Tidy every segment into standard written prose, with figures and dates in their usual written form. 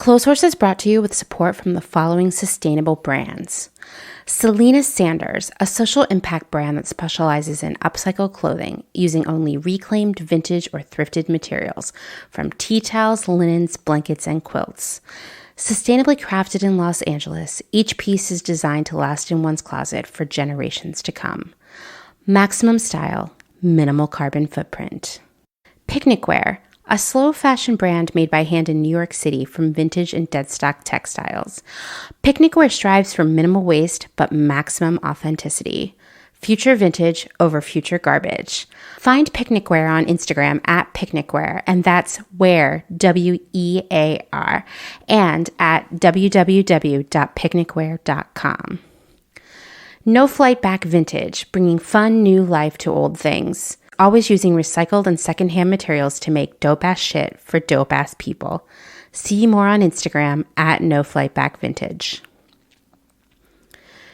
Clotheshorse is brought to you with support from the following sustainable brands. Selena Sanders, a social impact brand that specializes in upcycled clothing using only reclaimed, vintage, or thrifted materials from tea towels, linens, blankets, and quilts. Sustainably crafted in Los Angeles, each piece is designed to last in one's closet for generations to come. Maximum style, minimal carbon footprint. Picnic Wear, a slow fashion brand made by hand in New York City from vintage and deadstock textiles. Picnic Wear strives for minimal waste but maximum authenticity. Future vintage over future garbage. Find Picnic Wear on Instagram at Picnic Wear, and that's Wear, W-E-A-R, and at www.picnicwear.com. No Flight Back Vintage, bringing fun new life to old things. Always using recycled and secondhand materials to make dope-ass shit for dope-ass people. See more on Instagram at No Flight Back Vintage.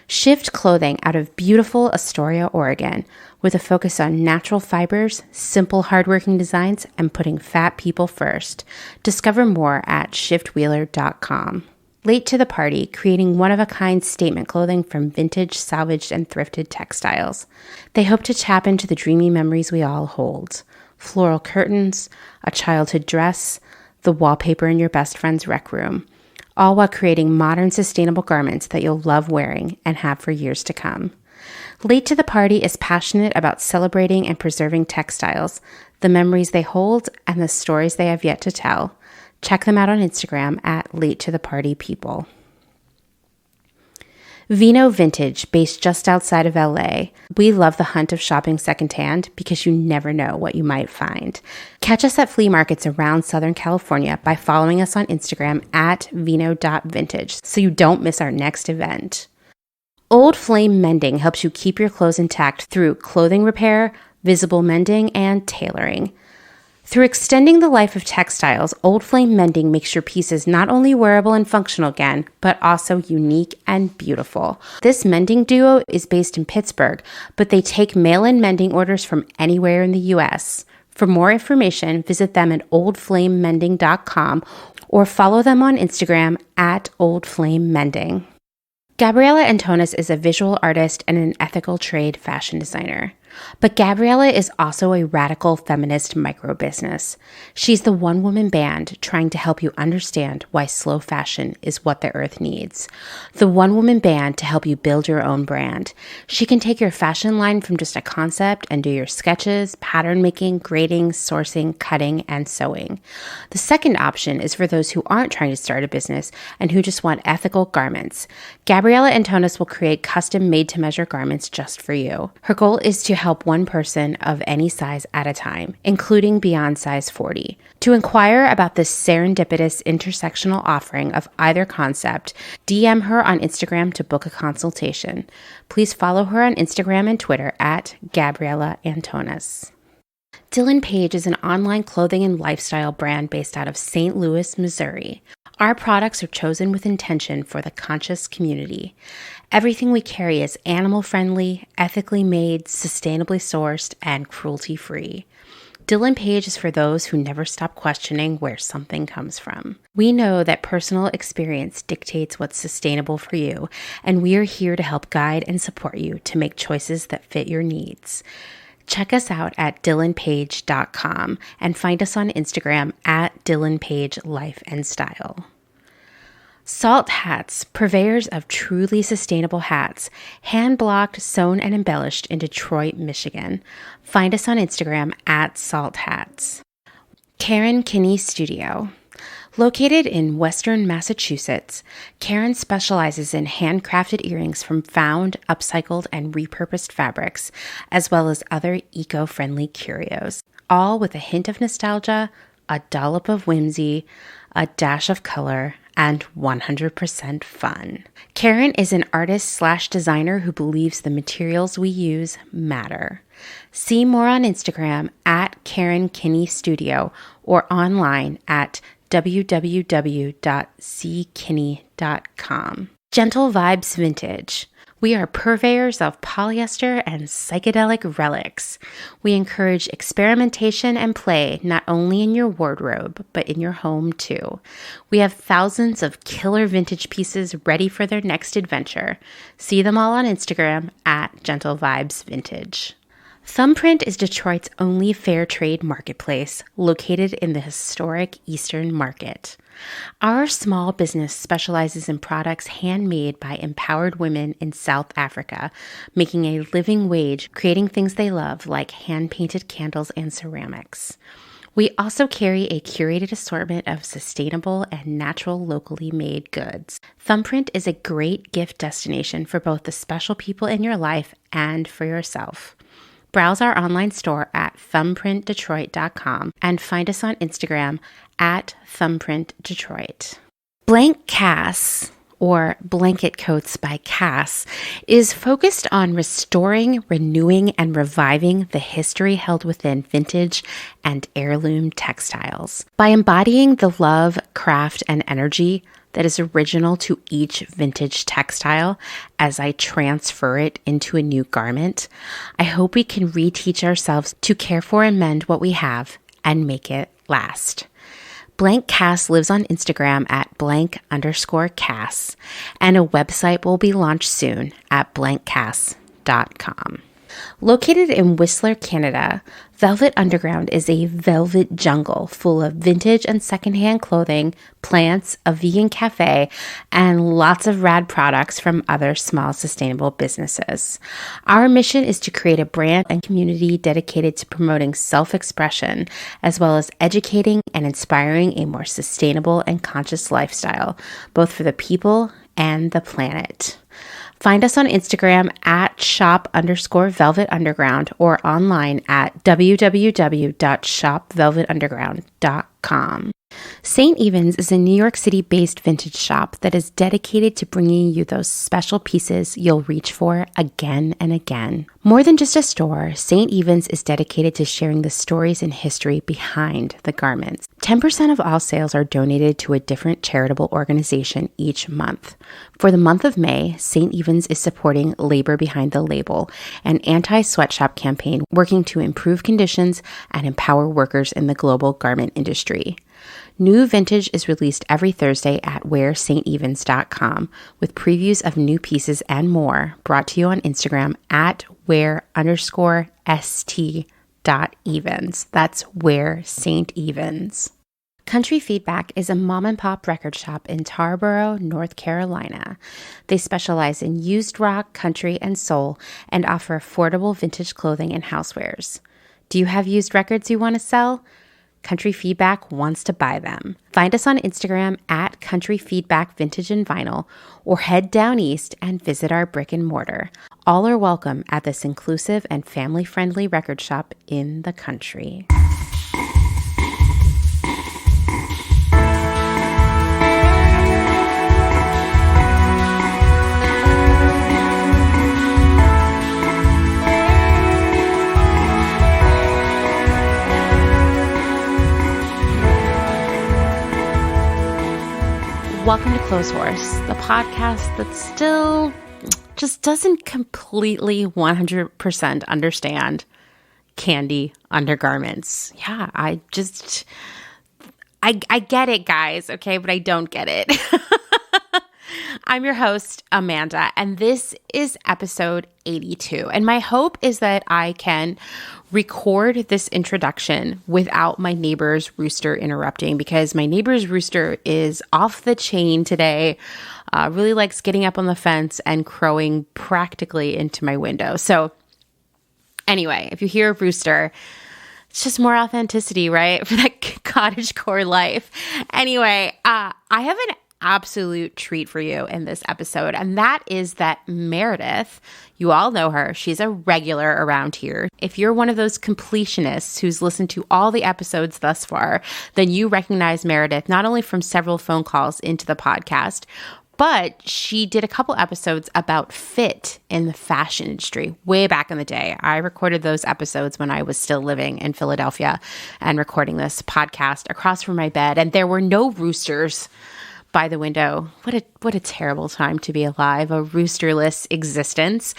Shift Clothing out of beautiful Astoria, Oregon, with a focus on natural fibers, simple hardworking designs, and putting fat people first. Discover more at shiftwheeler.com. Late to the Party, creating one-of-a-kind statement clothing from vintage, salvaged, and thrifted textiles. They hope to tap into the dreamy memories we all hold. Floral curtains, a childhood dress, the wallpaper in your best friend's rec room, all while creating modern, sustainable garments that you'll love wearing and have for years to come. Late to the Party is passionate about celebrating and preserving textiles, the memories they hold, and the stories they have yet to tell. Check them out on Instagram at Late to the Party People. Vino Vintage, based just outside of LA. We love the hunt of shopping secondhand because you never know what you might find. Catch us at flea markets around Southern California by following us on Instagram at vino.vintage so you don't miss our next event. Old Flame Mending helps you keep your clothes intact through clothing repair, visible mending, and tailoring. Through extending the life of textiles, Old Flame Mending makes your pieces not only wearable and functional again, but also unique and beautiful. This mending duo is based in Pittsburgh, but they take mail-in mending orders from anywhere in the U.S. For more information, visit them at oldflamemending.com or follow them on Instagram at oldflamemending. Gabriella Antonis is a visual artist and an ethical trade fashion designer. But Gabriella is also a radical feminist micro-business. She's the one-woman band trying to help you understand why slow fashion is what the earth needs. The one-woman band to help you build your own brand. She can take your fashion line from just a concept and do your sketches, pattern making, grading, sourcing, cutting, and sewing. The second option is for those who aren't trying to start a business and who just want ethical garments. Gabriella Antonis will create custom made-to-measure garments just for you. Her goal is to help one person of any size at a time, including beyond size 40. To inquire about this serendipitous intersectional offering of either concept, DM her on Instagram to book a consultation. Please follow her on Instagram and Twitter at Gabriella Antonis. Dylan Page is an online clothing and lifestyle brand based out of St. Louis, Missouri. Our products are chosen with intention for the conscious community. Everything we carry is animal-friendly, ethically made, sustainably sourced, and cruelty-free. Dylan Page is for those who never stop questioning where something comes from. We know that personal experience dictates what's sustainable for you, and we are here to help guide and support you to make choices that fit your needs. Check us out at dylanpage.com and find us on Instagram at dylanpagelifeandstyle. Salt Hats, purveyors of truly sustainable hats, hand-blocked, sewn, and embellished in Detroit, Michigan. Find us on Instagram at Salt Hats. Karen Kinney Studio. Located in Western Massachusetts, Karen specializes in handcrafted earrings from found, upcycled, and repurposed fabrics, as well as other eco-friendly curios, all with a hint of nostalgia, a dollop of whimsy, a dash of color, and 100% fun. Karen is an artist/designer who believes the materials we use matter. See more on Instagram at Karen Kinney Studio or online at www.ckinney.com. Gentle Vibes Vintage. We are purveyors of polyester and psychedelic relics. We encourage experimentation and play not only in your wardrobe, but in your home too. We have thousands of killer vintage pieces ready for their next adventure. See them all on Instagram at Gentle Vibes Vintage. Thumbprint is Detroit's only fair trade marketplace located in the historic Eastern Market. Our small business specializes in products handmade by empowered women in South Africa, making a living wage, creating things they love like hand-painted candles and ceramics. We also carry a curated assortment of sustainable and natural locally made goods. Thumbprint is a great gift destination for both the special people in your life and for yourself. Browse our online store at thumbprintdetroit.com and find us on Instagram at thumbprintdetroit. Blank Cass, or Blanket Coats by Cass, is focused on restoring, renewing, and reviving the history held within vintage and heirloom textiles. By embodying the love, craft, and energy that is original to each vintage textile as I transfer it into a new garment, I hope we can reteach ourselves to care for and mend what we have and make it last. Blank Cass lives on Instagram at blank_Cass, and a website will be launched soon at blankcass.com. Located in Whistler, Canada, Velvet Underground is a velvet jungle full of vintage and secondhand clothing, plants, a vegan cafe, and lots of rad products from other small sustainable businesses. Our mission is to create a brand and community dedicated to promoting self-expression, as well as educating and inspiring a more sustainable and conscious lifestyle, both for the people and the planet. Find us on Instagram at shop_Velvet Underground or online at www.shopvelvetunderground.com. St. Evens is a New York City-based vintage shop that is dedicated to bringing you those special pieces you'll reach for again and again. More than just a store, St. Evens is dedicated to sharing the stories and history behind the garments. 10% of all sales are donated to a different charitable organization each month. For the month of May, St. Evens is supporting Labor Behind the Label, an anti-sweatshop campaign working to improve conditions and empower workers in the global garment industry. New vintage is released every Thursday at wearstevens.com with previews of new pieces and more brought to you on Instagram at wear_st.evens. That's Wear St. Evens. Country Feedback is a mom and pop record shop in Tarboro, North Carolina. They specialize in used rock, country, and soul and offer affordable vintage clothing and housewares. Do you have used records you want to sell? Country Feedback wants to buy them. Find us on Instagram at Country Feedback Vintage and Vinyl, or head down east and visit our brick and mortar. All are welcome at this inclusive and family-friendly record shop in the country. Welcome to Clotheshorse, the podcast that still just doesn't completely 100% understand candy undergarments. Yeah, I get it, guys, okay, but I don't get it. I'm your host, Amanda, and this is episode 82. And my hope is that I can record this introduction without my neighbor's rooster interrupting, because my neighbor's rooster is off the chain today, really likes getting up on the fence and crowing practically into my window. So anyway, if you hear a rooster, it's just more authenticity, right? For that cottagecore life. Anyway, I have an absolute treat for you in this episode, and that is that Meredith, you all know her, she's a regular around here. If you're one of those completionists who's listened to all the episodes thus far, then you recognize Meredith not only from several phone calls into the podcast, but she did a couple episodes about fit in the fashion industry way back in the day. I recorded those episodes when I was still living in Philadelphia and recording this podcast across from my bed, and there were no roosters by the window. What a terrible time to be alive, a roosterless existence.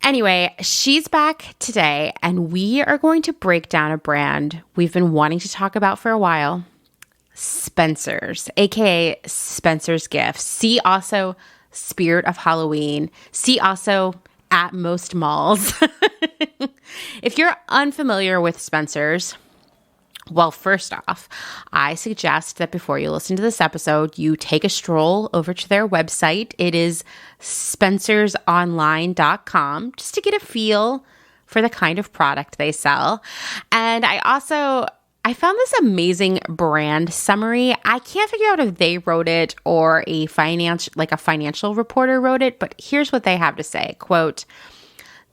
Anyway, she's back today, and we are going to break down a brand we've been wanting to talk about for a while. Spencer's, aka Spencer's Gifts. See also Spirit of Halloween. See also at most malls. If you're unfamiliar with Spencer's, well, first off, I suggest that before you listen to this episode, you take a stroll over to their website. It is spencersonline.com, just to get a feel for the kind of product they sell. And I found this amazing brand summary. I can't figure out if they wrote it or a financial reporter wrote it, but here's what they have to say. Quote,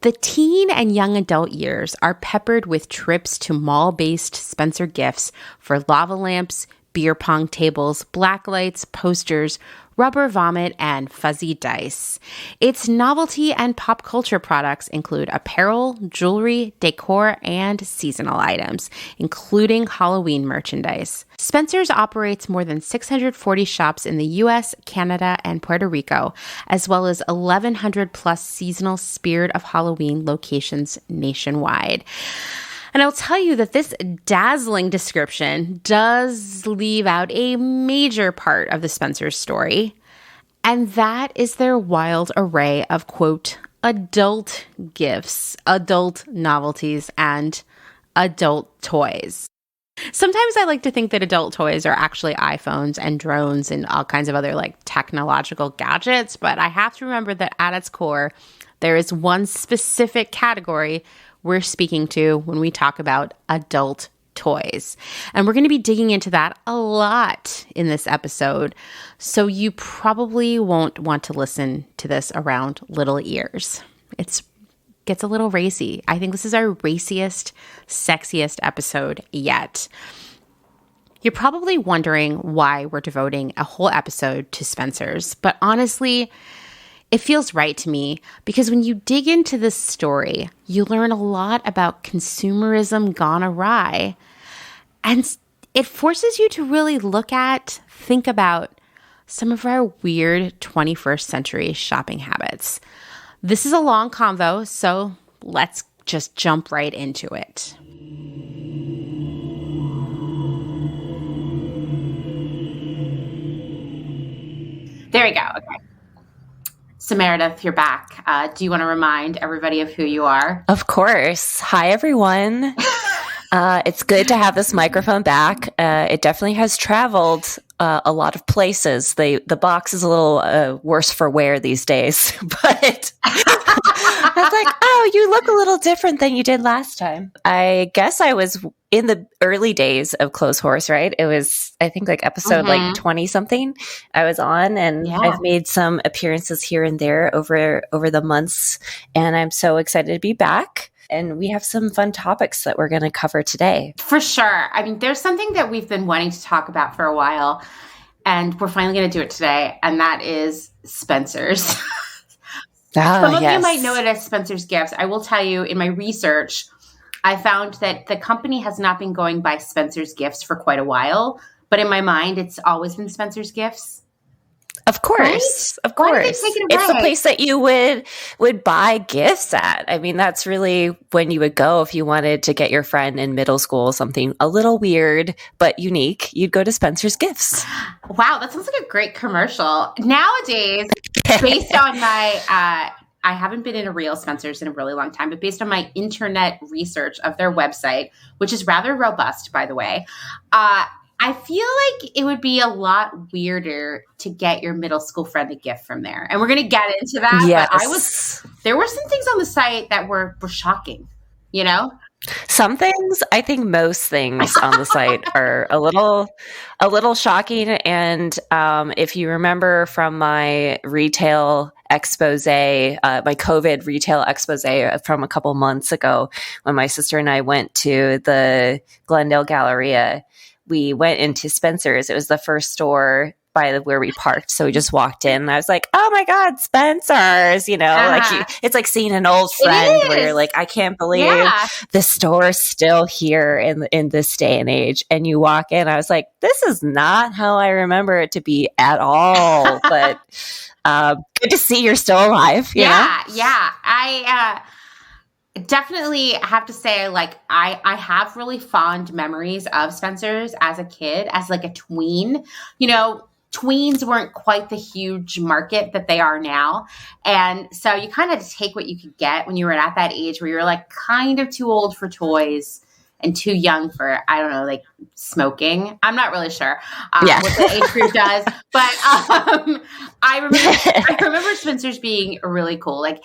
"The teen and young adult years are peppered with trips to mall-based Spencer Gifts for lava lamps, beer pong tables, black lights, posters, rubber vomit, and fuzzy dice. Its novelty and pop culture products include apparel, jewelry, decor, and seasonal items, including Halloween merchandise. Spencer's operates more than 640 shops in the U.S., Canada, and Puerto Rico, as well as 1,100 plus seasonal Spirit of Halloween locations nationwide." And I'll tell you that this dazzling description does leave out a major part of the Spencer's story, and that is their wild array of, quote, adult gifts, adult novelties, and adult toys. Sometimes I like to think that adult toys are actually iPhones and drones and all kinds of other technological gadgets, but I have to remember that at its core, there is one specific category we're speaking to when we talk about adult toys. And we're going to be digging into that a lot in this episode. So you probably won't want to listen to this around little ears. It gets a little racy. I think this is our raciest, sexiest episode yet. You're probably wondering why we're devoting a whole episode to Spencer's, but honestly, it feels right to me because when you dig into this story, you learn a lot about consumerism gone awry. And it forces you to really think about some of our weird 21st century shopping habits. This is a long convo, so let's just jump right into it. There we go. Okay. So Meredith, you're back. Do you want to remind everybody of who you are? Of course. Hi, everyone. It's good to have this microphone back. It definitely has traveled a lot of places. The box is a little worse for wear these days, but I was like, oh, you look a little different than you did last time. I guess I was in the early days of Clotheshorse, right? It was, I think, episode 20 something I was on, and I've made some appearances here and there over the months, and I'm so excited to be back. And we have some fun topics that we're going to cover today. For sure. I mean, there's something that we've been wanting to talk about for a while, and we're finally going to do it today, and that is Spencer's. Some of you might know it as Spencer's Gifts. I will tell you, in my research, I found that the company has not been going by Spencer's Gifts for quite a while, but in my mind, it's always been Spencer's Gifts. Of course, right? Of course. Why did they take it away? It's the place that you would buy gifts at. I mean, that's really when you would go if you wanted to get your friend in middle school something a little weird but unique. You'd go to Spencer's Gifts. Wow, that sounds like a great commercial. Nowadays, based on my I haven't been in a real Spencer's in a really long time, but based on my internet research of their website, which is rather robust, by the way, I feel like it would be a lot weirder to get your middle school friend a gift from there. And we're going to get into that. Yes. But there were some things on the site that were shocking, you know? Some things, I think most things on the site are a little shocking. And if you remember from my retail expose, my COVID retail expose from a couple months ago, when my sister and I went to the Glendale Galleria, we went into Spencer's. It was the first store by where we parked. So we just walked in and I was like, oh my God, Spencer's, like it's like seeing an old friend where you're like, I can't believe the store's still here in this day and age. And you walk in, I was like, this is not how I remember it to be at all. But good to see you're still alive. Yeah. I definitely have to say, like, I have really fond memories of Spencer's as a kid, as like a tween. Tweens weren't quite the huge market that they are now. And so you kind of had to take what you could get when you were at that age where you're like kind of too old for toys and too young for, I don't know, like smoking. I'm not really sure what the age group does. But I remember Spencer's being really cool. Like,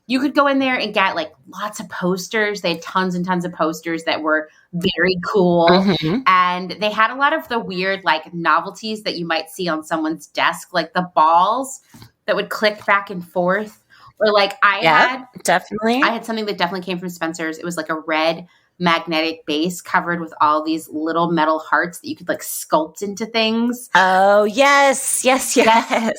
you could go in there and get like lots of posters. They had tons and tons of posters that were very cool. Mm-hmm. And they had a lot of the weird like novelties that you might see on someone's desk, like the balls that would click back and forth. Or like I had something that definitely came from Spencer's. It was like a red magnetic base covered with all these little metal hearts that you could like sculpt into things. Oh, yes. I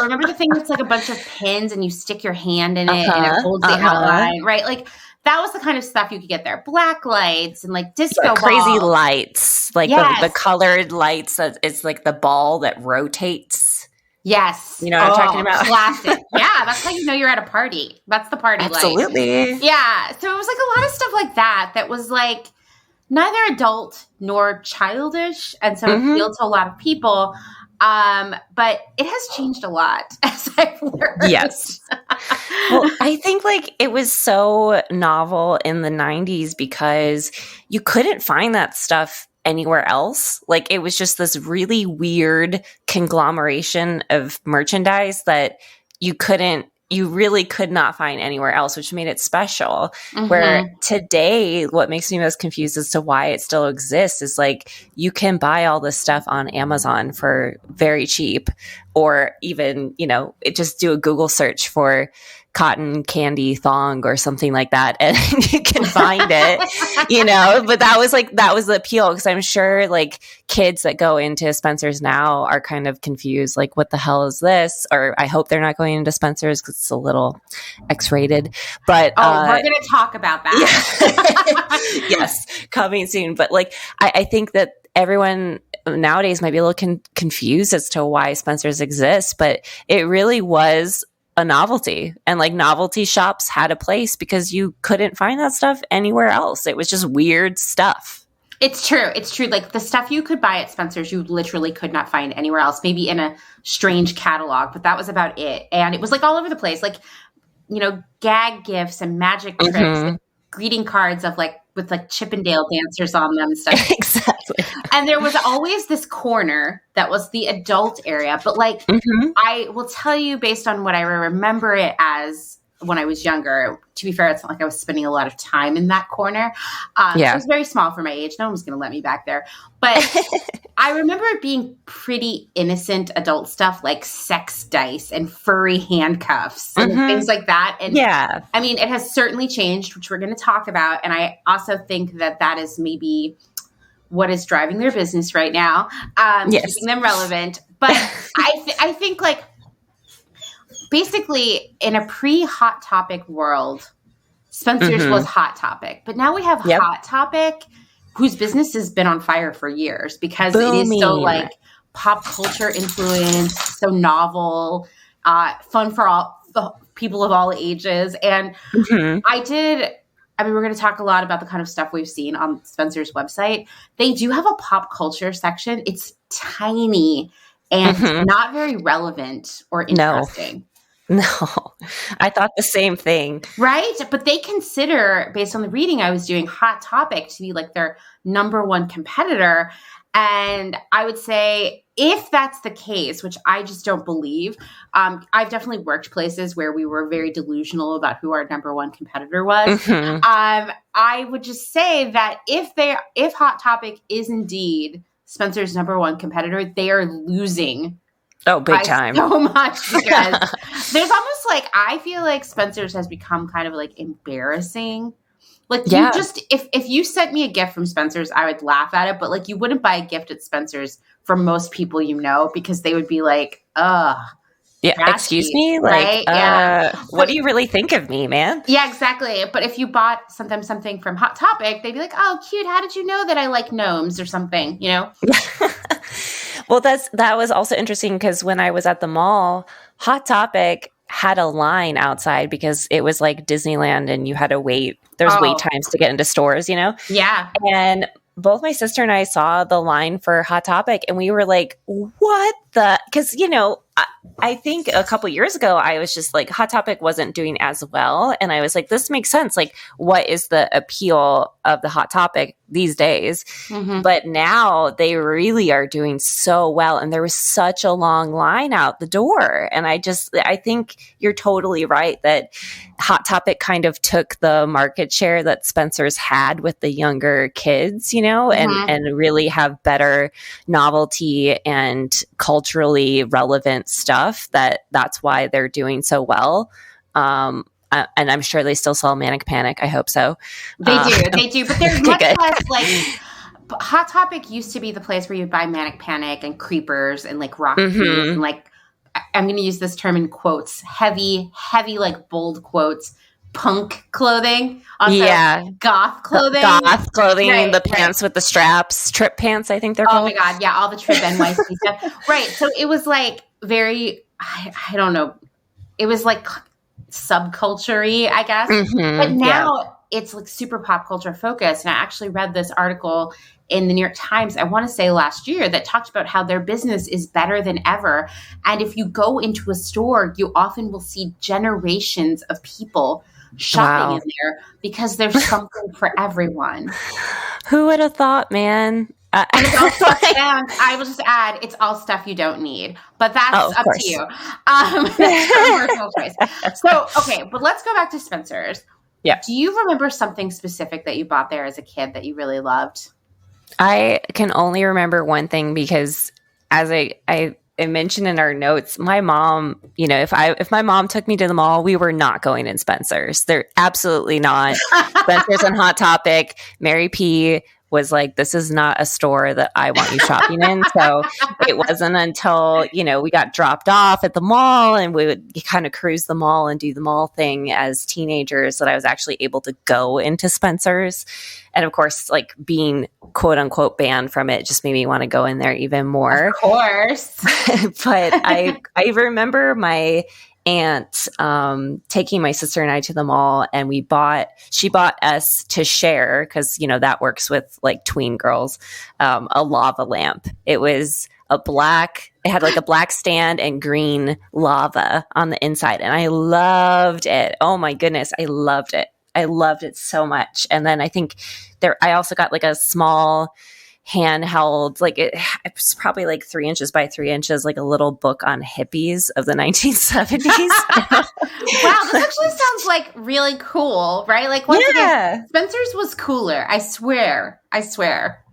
remember the thing that's like a bunch of pins and you stick your hand in it and it holds the outline, right? Like that was the kind of stuff you could get there. Black lights and like disco balls. Crazy lights, like the colored lights. It's like the ball that rotates. Yes. You know what I'm talking about? Classic. Yeah, that's how you know you're at a party. That's the party light. Absolutely. Yeah. So it was like a lot of stuff like that was like neither adult nor childish. And so it appealed to a lot of people. But it has changed a lot as I've learned. Yes. Well, I think like it was so novel in the 90s because you couldn't find that stuff anywhere else. Like it was just this really weird conglomeration of merchandise that you really could not find anywhere else, which made it special. Mm-hmm. Where today, what makes me most confused as to why it still exists is like you can buy all this stuff on Amazon for very cheap, or even, just do a Google search for cotton candy thong or something like that, and you can find it, but that was the appeal, because I'm sure like kids that go into Spencer's now are kind of confused, like what the hell is this? Or I hope they're not going into Spencer's because it's a little X-rated, but we're going to talk about that. Yeah. Yes, coming soon. But like I think that everyone nowadays might be a little confused as to why Spencer's exists, but it really was a novelty, and like novelty shops had a place because you couldn't find that stuff anywhere else. It was just weird stuff. It's true. Like the stuff you could buy at Spencer's, you literally could not find anywhere else, maybe in a strange catalog, but that was about it. And it was like all over the place, like, gag gifts and magic tricks, and greeting cards of like, with like Chippendale dancers on them and stuff. Exactly. And there was always this corner that was the adult area. But like, I will tell you, based on what I remember it as when I was younger, to be fair, it's not like I was spending a lot of time in that corner. It was very small for my age. No one was going to let me back there. But I remember it being pretty innocent adult stuff like sex dice and furry handcuffs and things like that. And I mean, it has certainly changed, which we're going to talk about. And I also think that is maybe what is driving their business right now, keeping them relevant. But I think like, basically, in a pre-Hot Topic world, Spencer's was Hot Topic. But now we have Hot Topic, whose business has been on fire for years because it is so like pop culture influenced, so novel, fun for all the people of all ages. And we're going to talk a lot about the kind of stuff we've seen on Spencer's website. They do have a pop culture section. It's tiny and not very relevant or interesting. No, I thought the same thing. Right? But they consider, based on the reading I was doing, Hot Topic to be like their number one competitor. And I would say if that's the case, which I just don't believe, I've definitely worked places where we were very delusional about who our number one competitor was. I would just say that if Hot Topic is indeed Spencer's number one competitor, they are losing. Oh, big time. So much, because there's almost like, I feel like Spencer's has become kind of like embarrassing. Like if you sent me a gift from Spencer's, I would laugh at it, but like you wouldn't buy a gift at Spencer's for most people, because they would be like, ugh. Yeah, excuse me? Right? What do you really think of me, man? Yeah, exactly. But if you bought something from Hot Topic, they'd be like, oh, cute. How did you know that I like gnomes or something, Well, that was also interesting because when I was at the mall, Hot Topic had a line outside because it was like Disneyland and you had to wait. There's wait times to get into stores, Yeah. And both my sister and I saw the line for Hot Topic and we were like, what the? Because, I think a couple years ago, I was just like, Hot Topic wasn't doing as well. And I was like, this makes sense. Like, what is the appeal of the Hot Topic these days? Mm-hmm. But now they really are doing so well. And there was such a long line out the door. And I think you're totally right that Hot Topic kind of took the market share that Spencer's had with the younger kids, and really have better novelty and culturally relevant stuff. That's why they're doing so well. And I'm sure they still sell Manic Panic. I hope so. They do. But there's much less Hot Topic used to be the place where you'd buy Manic Panic and Creepers and like rock food and like, I'm going to use this term in quotes, heavy, like bold quotes, punk clothing. Also, goth clothing. Right, the pants with the straps, trip pants, I think they're called. Oh my God. Yeah. All the trip NYC stuff. Right. So it was like very, I don't know. It was like subculture-y, I guess. But now it's like super pop culture focused. And I actually read this article in the New York Times, I want to say last year, that talked about how their business is better than ever. And if you go into a store, you often will see generations of people shopping in there because there's something for everyone. Who would have thought, man? And it's all stuff, and I will just add, it's all stuff you don't need, but that's up to you. That's your personal choice. So, okay, but let's go back to Spencer's. Yeah. Do you remember something specific that you bought there as a kid that you really loved? I can only remember one thing because as I mentioned in our notes, my mom, if my mom took me to the mall, we were not going in Spencer's. They're absolutely not. Spencer's and Hot Topic. Mary P was like, this is not a store that I want you shopping in. So it wasn't until, we got dropped off at the mall and we would kind of cruise the mall and do the mall thing as teenagers that I was actually able to go into Spencer's. And of course, like being quote unquote banned from it just made me want to go in there even more. Of course. But I remember my aunt taking my sister and I to the mall, and she bought us to share, because that works with like tween girls, a lava lamp. It was it had like a black stand and green lava on the inside, and I loved it. Oh my goodness, I loved it. I loved it so much. And then I think I also got like a small handheld, like it was probably like 3 inches by 3 inches, like a little book on hippies of the 1970s. Wow, this actually sounds like really cool, right? Like once again, Spencer's was cooler. I swear.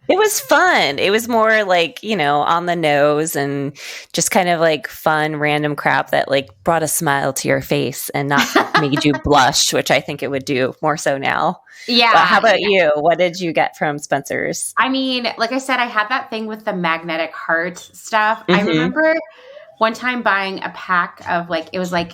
It was fun. It was more like, on the nose and just kind of like fun, random crap that like brought a smile to your face and not made you blush, which I think it would do more so now. Yeah. Well, how about you? What did you get from Spencer's? I mean, like I said, I had that thing with the magnetic heart stuff. I remember one time buying a pack of it was like,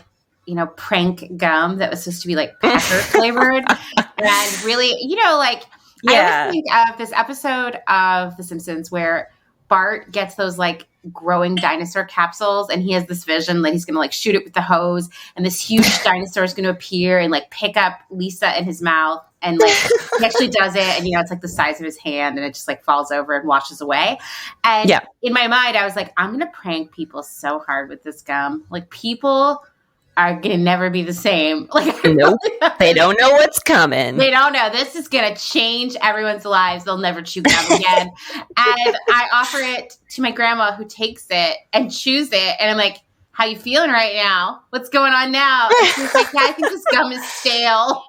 prank gum that was supposed to be like pepper flavored. And really, I always think of this episode of The Simpsons where Bart gets those like growing dinosaur capsules and he has this vision that he's going to like shoot it with the hose and this huge dinosaur is going to appear and like pick up Lisa in his mouth. And like he actually does it, and it's like the size of his hand, and it just like falls over and washes away. And in my mind, I was like, I'm gonna prank people so hard with this gum. Like people are gonna never be the same. Like nope, they don't know what's coming. They don't know. This is gonna change everyone's lives. They'll never chew gum again. And I offer it to my grandma, who takes it and chews it, and I'm like, "How you feeling right now? What's going on now?" And she's like, "Yeah, I think this gum is stale."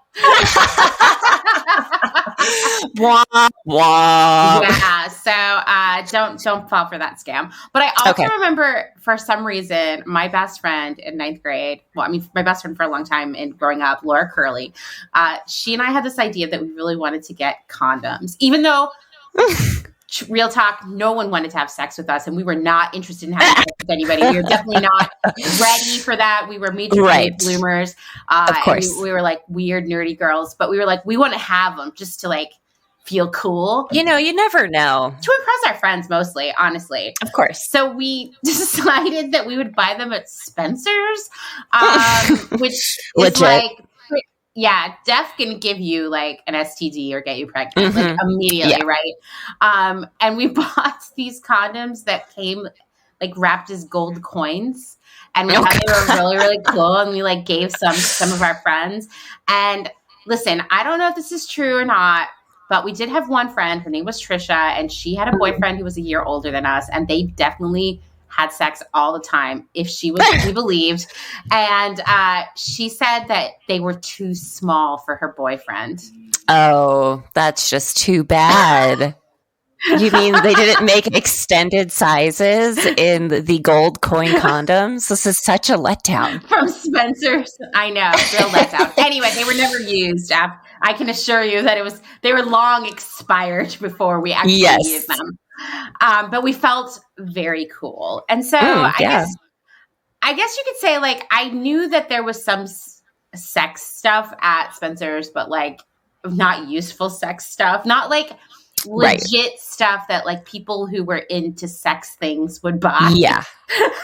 Wah, wah. Yeah, so don't fall for that scam. But I also remember, for some reason, my best friend in 9th grade, my best friend for a long time in growing up, Laura Curley, she and I had this idea that we really wanted to get condoms, even though real talk, no one wanted to have sex with us, and we were not interested in having sex with anybody. We were definitely not ready for that. We were major bloomers. Of course. And we were like weird, nerdy girls, but we were like, we want to have them just to like feel cool. You never know. To impress our friends mostly, honestly. Of course. So we decided that we would buy them at Spencer's, which is legit. like, yeah, Def can give you like an STD or get you pregnant like immediately, right? And we bought these condoms that came like wrapped as gold coins, and we thought they were really, really cool, and we like gave some of our friends. And listen, I don't know if this is true or not, but we did have one friend. Her name was Trisha, and she had a boyfriend who was a year older than us, and they definitely had sex all the time, if she was to be believed. And she said that they were too small for her boyfriend. Oh, that's just too bad. You mean they didn't make extended sizes in the gold coin condoms? This is such a letdown. From Spencer's. I know, real letdown. Anyway, they were never used. I can assure you that they were long expired before we actually used them. But we felt very cool. And so I guess you could say like, I knew that there was some sex stuff at Spencer's, but like not useful sex stuff, not like legit stuff that like people who were into sex things would buy.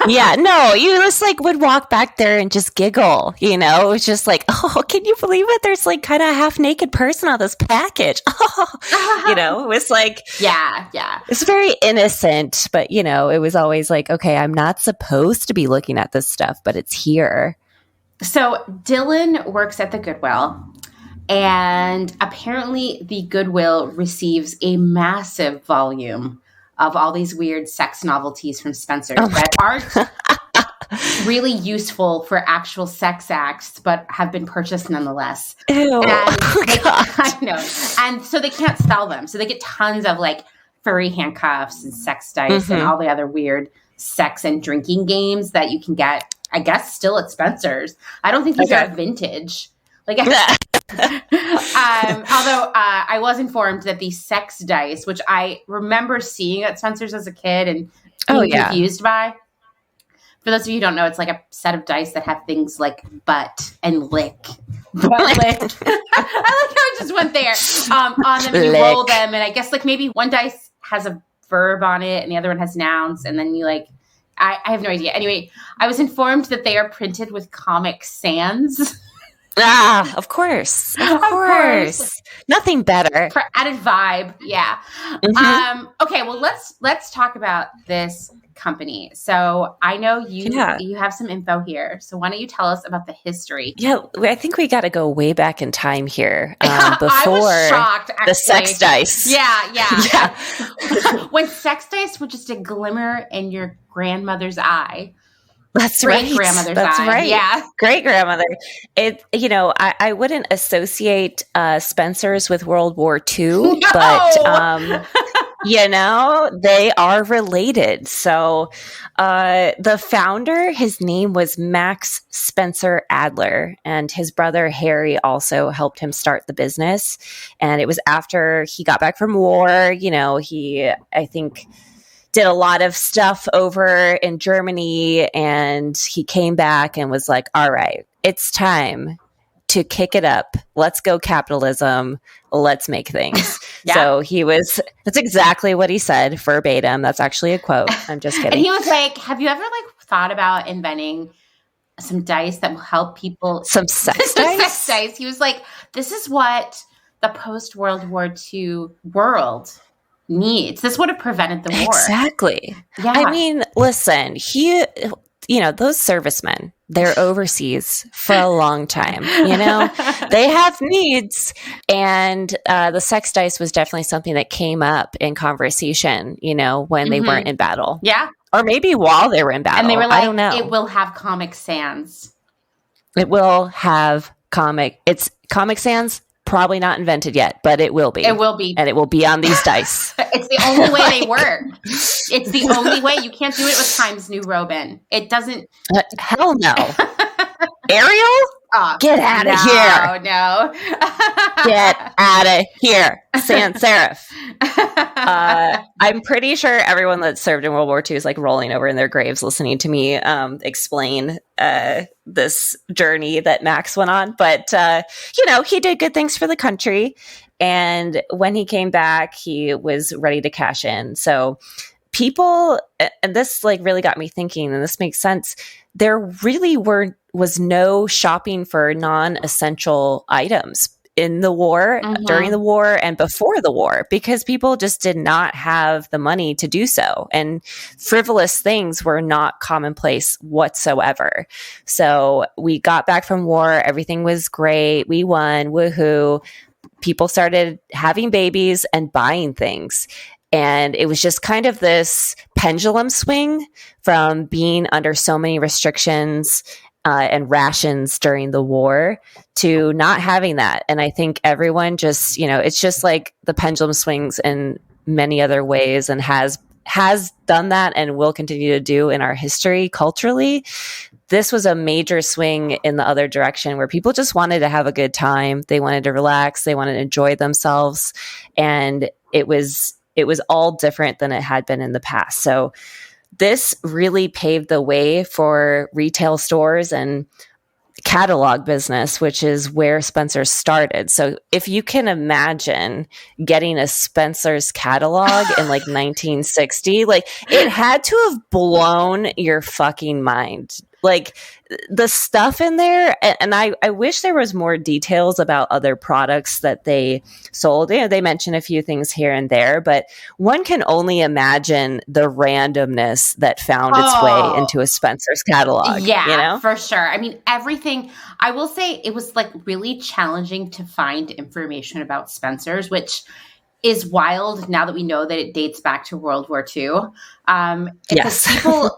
No, you just like would walk back there and just giggle, it was just like, oh, can you believe it, there's like kind of a half naked person on this package. It was like it's very innocent, but it was always like, okay, I'm not supposed to be looking at this stuff, but it's here. So Dylan works at the Goodwill. And apparently the Goodwill receives a massive volume of all these weird sex novelties from Spencer's that aren't really useful for actual sex acts, but have been purchased nonetheless. Ew. I know. And so they can't sell them. So they get tons of like furry handcuffs and sex dice and all the other weird sex and drinking games that you can get, I guess, still at Spencer's. I don't think these are vintage. Like, although I was informed that the sex dice, which I remember seeing at Spencer's as a kid and being confused by. For those of you who don't know, it's like a set of dice that have things like butt and lick. I like how I just went there on them and you roll them. And I guess like maybe one dice has a verb on it and the other one has nouns. And then you like, I have no idea. Anyway, I was informed that they are printed with Comic Sans. Of course. Nothing better. For added vibe. Yeah. Okay. Well, let's talk about this company. So I know you have some info here. So why don't you tell us about the history? Yeah. I think we got to go way back in time here. Before I was shocked, actually. The sex dice. Yeah. When sex dice were just a glimmer in your grandmother's eye. That's right. Great-grandmother's eye. Right. Yeah. Great-grandmother. I wouldn't associate Spencer's with World War II, but, they are related. So the founder, his name was Max Spencer Adler, and his brother Harry also helped him start the business. And it was after he got back from war, he, I think, did a lot of stuff over in Germany, and he came back and was like, all right, it's time to kick it up. Let's go capitalism. Let's make things. So that's exactly what he said verbatim. That's actually a quote. I'm just kidding. And he was like, have you ever thought about inventing some dice that will help people? Some sex dice? Sex dice. He was like, this is what the post-World War II world needs. This would have prevented the war. Exactly. Yeah. I mean, listen, those servicemen, they're overseas for a long time, they have needs. And the sex dice was definitely something that came up in conversation, when they weren't in battle. Yeah. Or maybe while they were in battle. And they were like, I don't know. It will have Comic Sans. It will have It's Comic Sans. Probably not invented yet, but it will be. It will be. And it will be on these dice. It's the only way they work. It's the only way. You can't do it with Times New Roman. It doesn't. Hell no. Ariel? Get out of here. No. Get out of here, sans serif. I'm pretty sure everyone that served in World War II is like rolling over in their graves listening to me explain this journey that Max went on. But, he did good things for the country. And when he came back, he was ready to cash in. So people, and this like really got me thinking, and this makes sense, there really was no shopping for non-essential items in the war, during the war, and before the war, because people just did not have the money to do so. And frivolous things were not commonplace whatsoever. So we got back from war. Everything was great. We won. Woohoo. People started having babies and buying things. And it was just kind of this pendulum swing from being under so many restrictions and rations during the war to not having that. And I think everyone just, it's just like the pendulum swings in many other ways and has done that and will continue to do in our history culturally. This was a major swing in the other direction where people just wanted to have a good time. They wanted to relax. They wanted to enjoy themselves. And it was all different than it had been in the past. So this really paved the way for retail stores and catalog business, which is where Spencer's started. So if you can imagine getting a Spencer's catalog in like 1960, like it had to have blown your fucking mind. Like the stuff in there, and I wish there was more details about other products that they sold. They mention a few things here and there, but one can only imagine the randomness that found its way into a Spencer's catalog. Yeah, for sure. I mean, everything. I will say it was like really challenging to find information about Spencer's, which is wild now that we know that it dates back to World War II. Yes.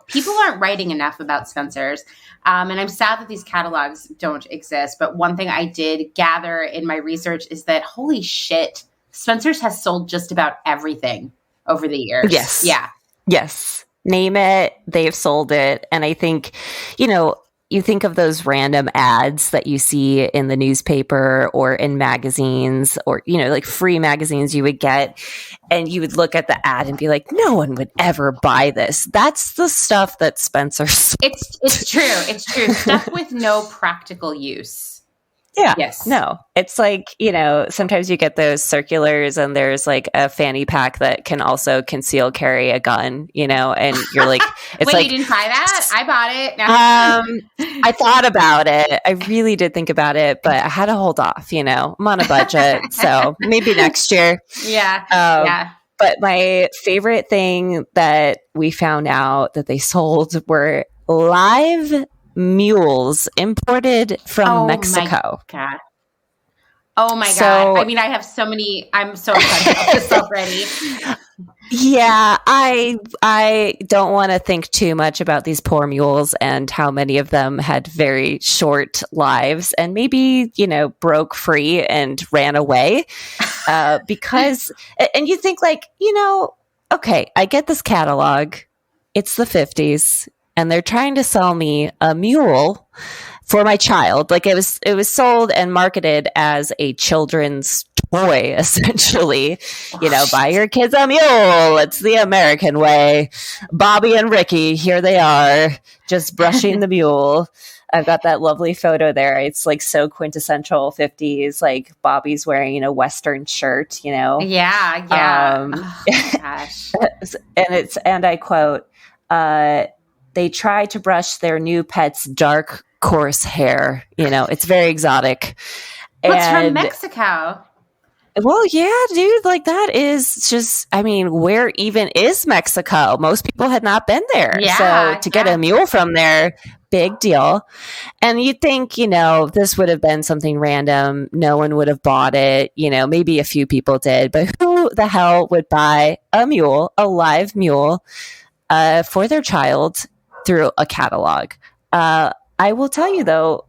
people aren't writing enough about Spencer's. And I'm sad that these catalogs don't exist. But one thing I did gather in my research is that, holy shit, Spencer's has sold just about everything over the years. Yes. Yeah. Yes. Name it, they've sold it. And I think, you think of those random ads that you see in the newspaper or in magazines or, like free magazines you would get, and you would look at the ad and be like, no one would ever buy this. That's the stuff that Spencer sold. It's true. It's true. Stuff with no practical use. Yeah. Yes. No, it's like, sometimes you get those circulars and there's like a fanny pack that can also conceal carry a gun, and you're like, it's wait, like, you didn't try that? I bought it. No. I thought about it. I really did think about it, but I had to hold off, I'm on a budget. So maybe next year. Yeah. Yeah. But my favorite thing that we found out that they sold were live mules imported from Mexico. Oh my God. I mean, I have so many. I'm so excited about this already. Yeah, I don't want to think too much about these poor mules and how many of them had very short lives and maybe, broke free and ran away because, and you think like, okay, I get this catalog. It's the 50s. And they're trying to sell me a mule for my child. Like it was sold and marketed as a children's toy, essentially. Buy your kids a mule. It's the American way. Bobby and Ricky, here they are, just brushing the mule. I've got that lovely photo there. It's like so quintessential 50s. Like Bobby's wearing a Western shirt, Yeah. Oh, gosh. and I quote, they try to brush their new pet's dark, coarse hair. It's very exotic. What's from Mexico? Well, yeah, dude, like that is just, where even is Mexico? Most people had not been there. Yeah, so to get a mule from there, big deal. And you'd think, this would have been something random. No one would have bought it. Maybe a few people did, but who the hell would buy a mule, a live mule, for their child through a catalog? I will tell you though,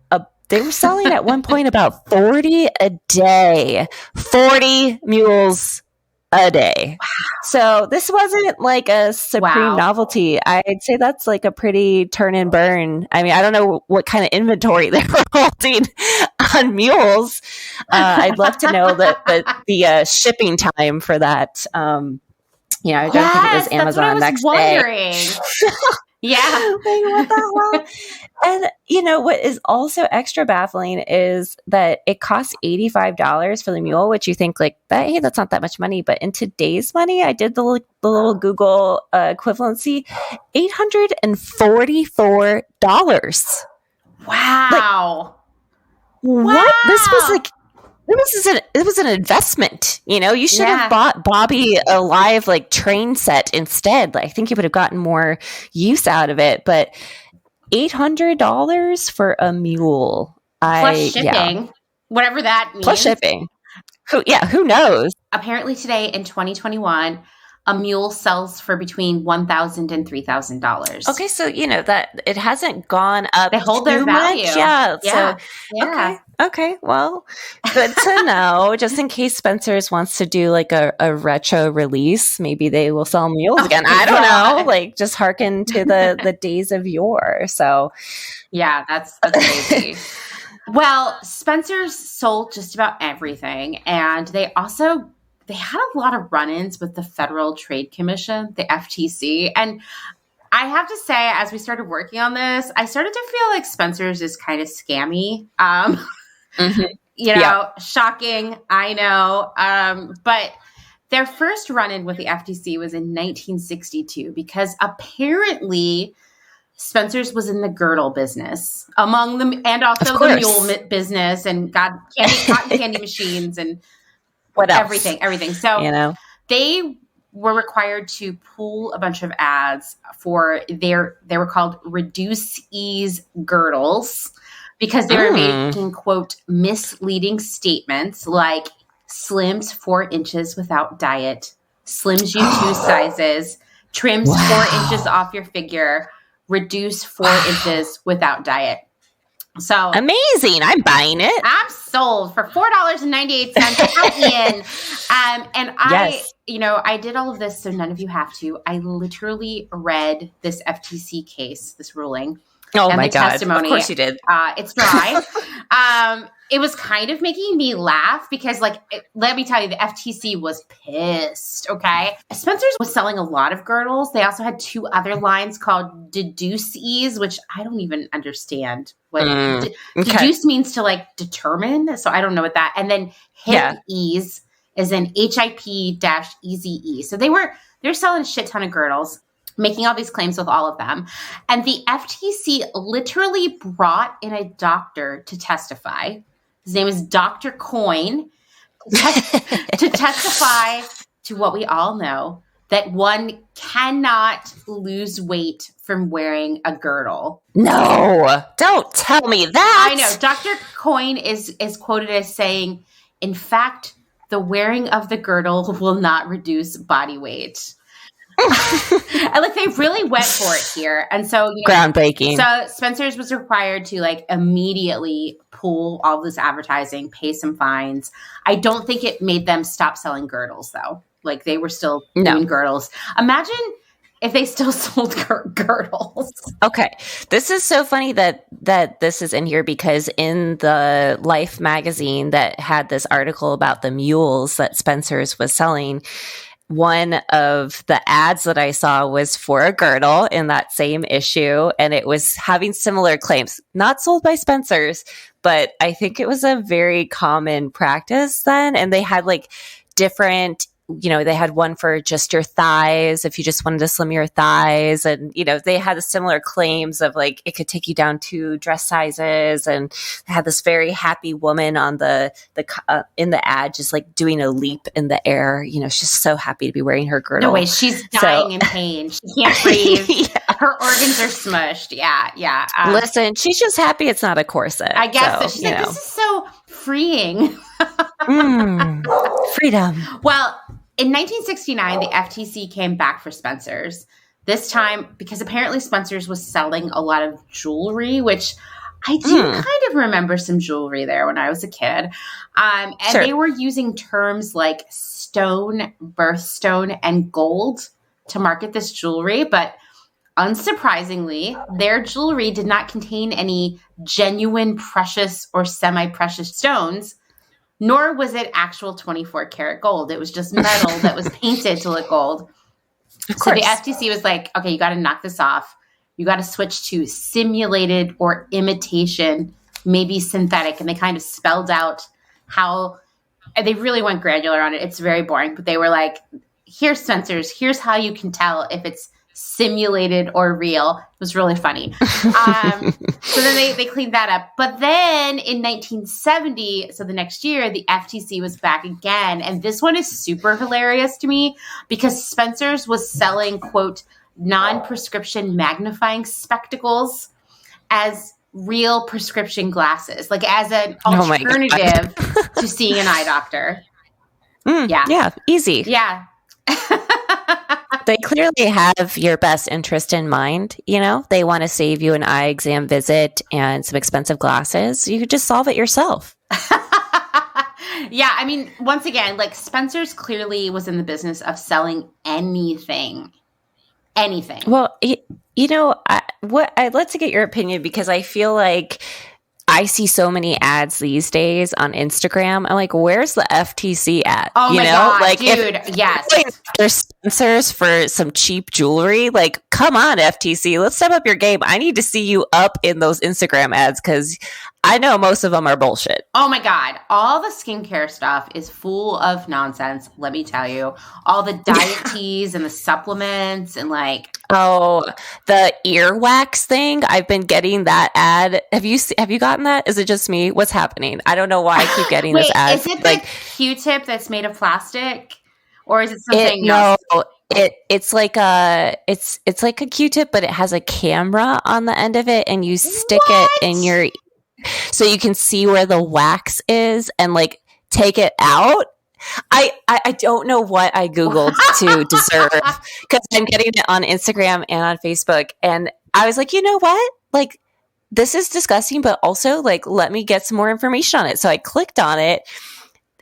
they were selling at one point about 40 a day, 40 mules a day. Wow. So this wasn't like a supreme novelty. I'd say that's like a pretty turn and burn. I don't know what kind of inventory they were holding on mules. I'd love to know the shipping time for that. I don't think it was Amazon next day. Yeah. Like, what the hell? And, what is also extra baffling is that it costs $85 for the mule, which you think like that, hey, that's not that much money. But in today's money, I did the little Google equivalency, $844. Wow. What? This was like, it was an investment. You should have bought Bobby a live train set instead. I think you would have gotten more use out of it. But $800 for a mule plus shipping, whatever that means. Plus shipping. Who knows? Apparently today in 2021, a mule sells for between $1,000 and $3,000. Okay, so that it hasn't gone up. They hold their value. Yeah. So okay. Well, good to know. Just in case Spencer's wants to do a retro release, maybe they will sell mules again. I don't know. Just hearken to the days of yore. So yeah, that's crazy. Well, Spencer's sold just about everything, and they had a lot of run-ins with the Federal Trade Commission, the FTC. And I have to say, as we started working on this, I started to feel like Spencer's is kind of scammy. Shocking, I know. But their first run-in with the FTC was in 1962 because apparently Spencer's was in the girdle business among them, and also the mule business, and cotton candy machines and what else? Everything. So they were required to pull a bunch of ads for they were called reduce ease girdles because they were making, quote, misleading statements like slims 4 inches without diet, slims you 2 sizes, trims 4 inches off your figure, reduce 4 inches without diet. So amazing. I'm buying it. I'm sold for $4.98. Count me in. And I did all of this so none of you have to. I literally read this FTC case, this ruling. Oh my God. Testimony. Of course you did. It's dry. It was kind of making me laugh because, let me tell you, the FTC was pissed, okay? Spencer's was selling a lot of girdles. They also had 2 other lines called Deduce Ease, which I don't even understand what deduce means to, determine. So I don't know what that. And then Hip Ease is an HIP-EZE. So they're selling a shit ton of girdles, making all these claims with all of them. And the FTC literally brought in a doctor to testify. His name is Dr. Coyne, to testify to what we all know, that one cannot lose weight from wearing a girdle. No, don't tell me that. I know. Dr. Coyne is quoted as saying, in fact, the wearing of the girdle will not reduce body weight. And they really went for it here. And so groundbreaking. So Spencer's was required to immediately pull all this advertising, pay some fines. I don't think it made them stop selling girdles though. They were still doing girdles. Imagine if they still sold girdles. Okay. This is so funny that this is in here because in the Life magazine that had this article about the mules that Spencer's was selling, one of the ads that I saw was for a girdle in that same issue, and it was having similar claims. Not sold by Spencer's, but I think it was a very common practice then. And they had different, they had one for just your thighs, if you just wanted to slim your thighs. And, they had similar claims of it could take you down 2 dress sizes. And they had this very happy woman on the in the ad, just doing a leap in the air. She's just so happy to be wearing her girdle. No way. She's dying in pain. She can't breathe. Her organs are smushed. Yeah. Listen, she's just happy it's not a corset. I guess so. She's this is so freeing. Freedom. Well, in 1969, the FTC came back for Spencer's. This time, because apparently Spencer's was selling a lot of jewelry, which I do kind of remember some jewelry there when I was a kid. And they were using terms like stone, birthstone, and gold to market this jewelry. But Unsurprisingly, their jewelry did not contain any genuine precious or semi-precious stones, nor was it actual 24 karat gold. It was just metal that was painted to look gold. So the FTC was like, okay, you got to knock this off. You got to switch to simulated or imitation, maybe synthetic. And they kind of spelled out how, and they really went granular on it. It's very boring, but they were like, here's sensors. Here's how you can tell if it's simulated or real. It was really funny. So then they cleaned that up. But then in 1970, so the next year, the FTC was back again. And this one is super hilarious to me because Spencer's was selling, quote, non-prescription magnifying spectacles as real prescription glasses, like as an alternative to seeing an eye doctor. Yeah, easy. Yeah. They clearly have your best interest in mind. You know, they want to save you an eye exam visit and some expensive glasses. You could just solve it yourself. Yeah. I mean, once again, like Spencer's clearly was in the business of selling anything. Well, you know, I'd like to get your opinion because I feel like I see so many ads these days on Instagram. I'm like, where's the FTC at? Oh my God, like, dude, yes. There's sponsors for some cheap jewelry. Like, come on, FTC, let's step up your game. I need to see you up in those Instagram ads because I know most of them are bullshit. Oh my God. All the skincare stuff is full of nonsense, let me tell you. All the diet teas and the supplements and like... Oh, the earwax thing. I've been getting that ad. Have you gotten that? Is it just me? What's happening? I don't know why I keep getting this ad. Is it like, the Q-tip that's made of plastic? Or is it something else? No, it's like a Q-tip, but it has a camera on the end of it and you stick it in your... So you can see where the wax is and like take it out. I don't know what I Googled to deserve because I'm getting it on Instagram and on Facebook. And I was like, you know what? Like, this is disgusting, but also like, let me get some more information on it. So I clicked on it.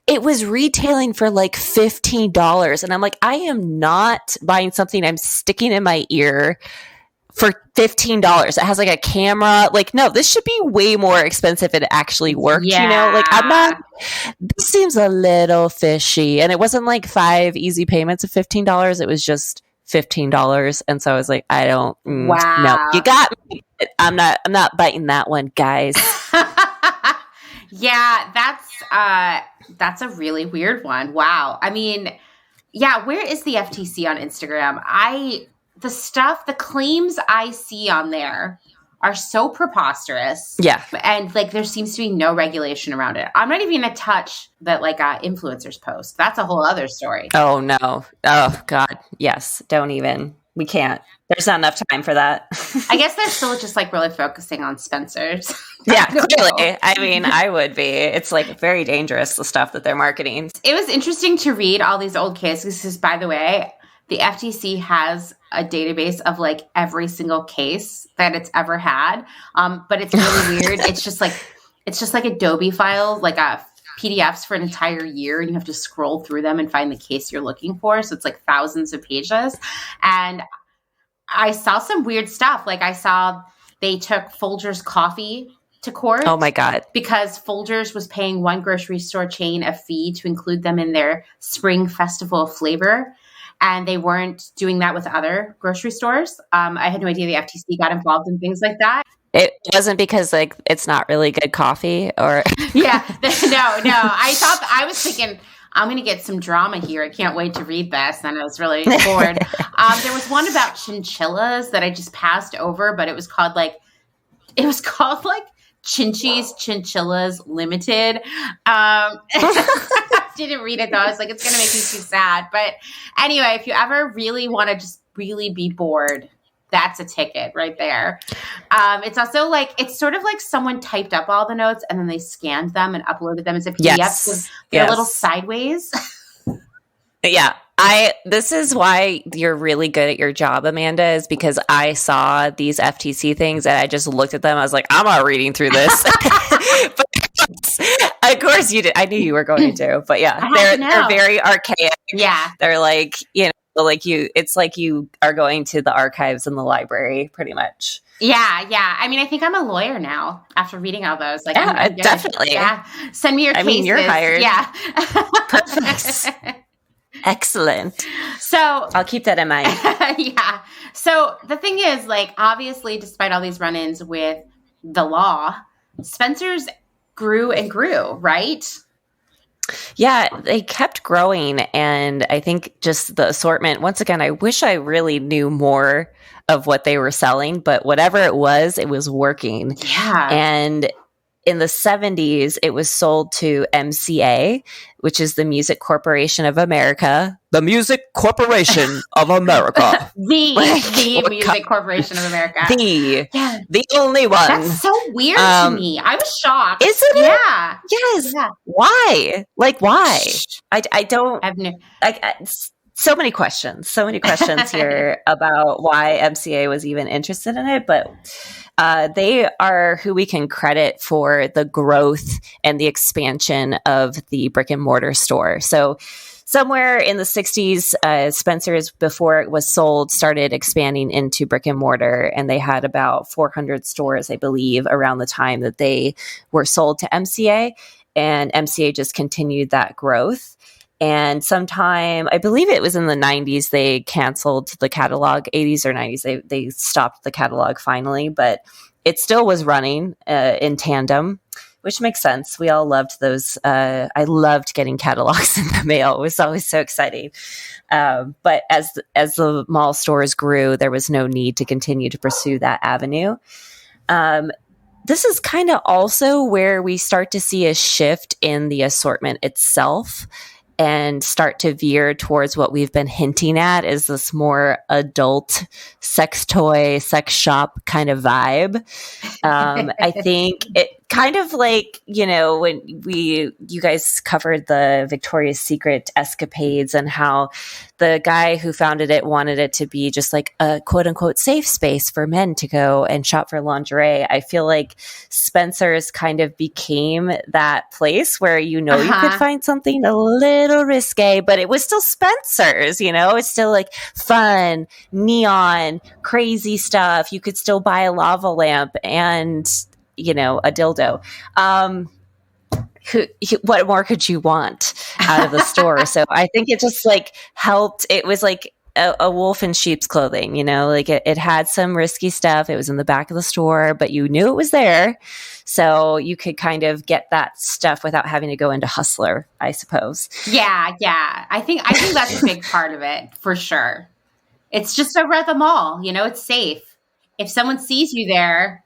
It was retailing for like $15. And I'm like, I am not buying something I'm sticking in my ear for $15. It has like a camera. Like, no, this should be way more expensive if it actually worked. Yeah. You know, like this seems a little fishy. And it wasn't like 5 easy payments of $15. It was just $15. And so I was like, no, you got me. I'm not biting that one, guys. Yeah, that's a really weird one. Wow. I mean, yeah, where is the FTC on Instagram? The claims I see on there are so preposterous. Yeah. And like there seems to be no regulation around it. I'm not even going to touch that like influencers post. That's a whole other story. Oh no. Oh God. Yes. Don't even. We can't. There's not enough time for that. I guess they're still just like really focusing on Spencer's. Yeah, clearly. I mean, I would be. It's like very dangerous, the stuff that they're marketing. It was interesting to read all these old cases because, by the way, the FTC has a database of like every single case that it's ever had. But it's really weird. It's just like Adobe files, like PDFs for an entire year, and you have to scroll through them and find the case you're looking for. So it's like thousands of pages. And I saw some weird stuff. Like I saw they took Folgers coffee to court. Oh my God. Because Folgers was paying one grocery store chain a fee to include them in their spring festival of flavor. And they weren't doing that with other grocery stores. I had no idea the FTC got involved in things like that. It wasn't because like it's not really good coffee or Yeah, no. I was thinking I'm going to get some drama here. I can't wait to read this. And I was really bored. There was one about chinchillas that I just passed over, but it was called like Chinchies Chinchillas Limited. Didn't read it though. I was like, it's going to make me too sad. But anyway, if you ever really want to just really be bored, that's a ticket right there. It's also like, it's sort of like someone typed up all the notes and then they scanned them and uploaded them as a PDF. Yes. They're a little sideways. Yeah. This is why you're really good at your job, Amanda, is because I saw these FTC things and I just looked at them. I was like, I'm not reading through this. But of course you did. I knew you were going to, but yeah, they're very archaic. Yeah. They're like, like it's like you are going to the archives in the library, pretty much. Yeah. I mean, I think I'm a lawyer now after reading all those. Like, yeah, I'm definitely. Yeah. Send me your cases. I mean, you're hired. Yeah. Perfect. Excellent. So I'll keep that in mind. Yeah. So the thing is, like, obviously, despite all these run-ins with the law, Spencer's grew and grew, right? Yeah, they kept growing. And I think just the assortment, once again, I wish I really knew more of what they were selling, but whatever it was working. Yeah. And in the 70s, it was sold to MCA, which is the Music Corporation of America. The Music Corporation of America. the Music Corporation of America. The only one. That's so weird to me. I was shocked. Isn't it? Yeah. Yes. Yeah. Why? Like, why? I don't. So many questions here about why MCA was even interested in it, but they are who we can credit for the growth and the expansion of the brick and mortar store. So somewhere in the 60s, Spencer's, before it was sold, started expanding into brick and mortar, and they had about 400 stores, I believe, around the time that they were sold to MCA, and MCA just continued that growth. And sometime, I believe it was in the 90s, they canceled the catalog. 80s or 90s, they stopped the catalog finally, but it still was running in tandem, which makes sense. We all loved those. I loved getting catalogs in the mail. It was always so exciting. But as the mall stores grew, there was no need to continue to pursue that avenue. This is kind of also where we start to see a shift in the assortment itself, and start to veer towards what we've been hinting at is this more adult sex toy, sex shop kind of vibe. I think it kind of like, when you guys covered the Victoria's Secret escapades and how the guy who founded it wanted it to be just like a quote unquote safe space for men to go and shop for lingerie. I feel like Spencer's kind of became that place where, you could find something a little risque, but it was still Spencer's, it's still like fun, neon, crazy stuff. You could still buy a lava lamp and, a dildo. What more could you want out of the store? So I think it just like helped. It was like a wolf in sheep's clothing, like it had some risky stuff. It was in the back of the store, but you knew it was there. So you could kind of get that stuff without having to go into Hustler, I suppose. Yeah. I think that's a big part of it for sure. It's just over at the mall, it's safe. If someone sees you there,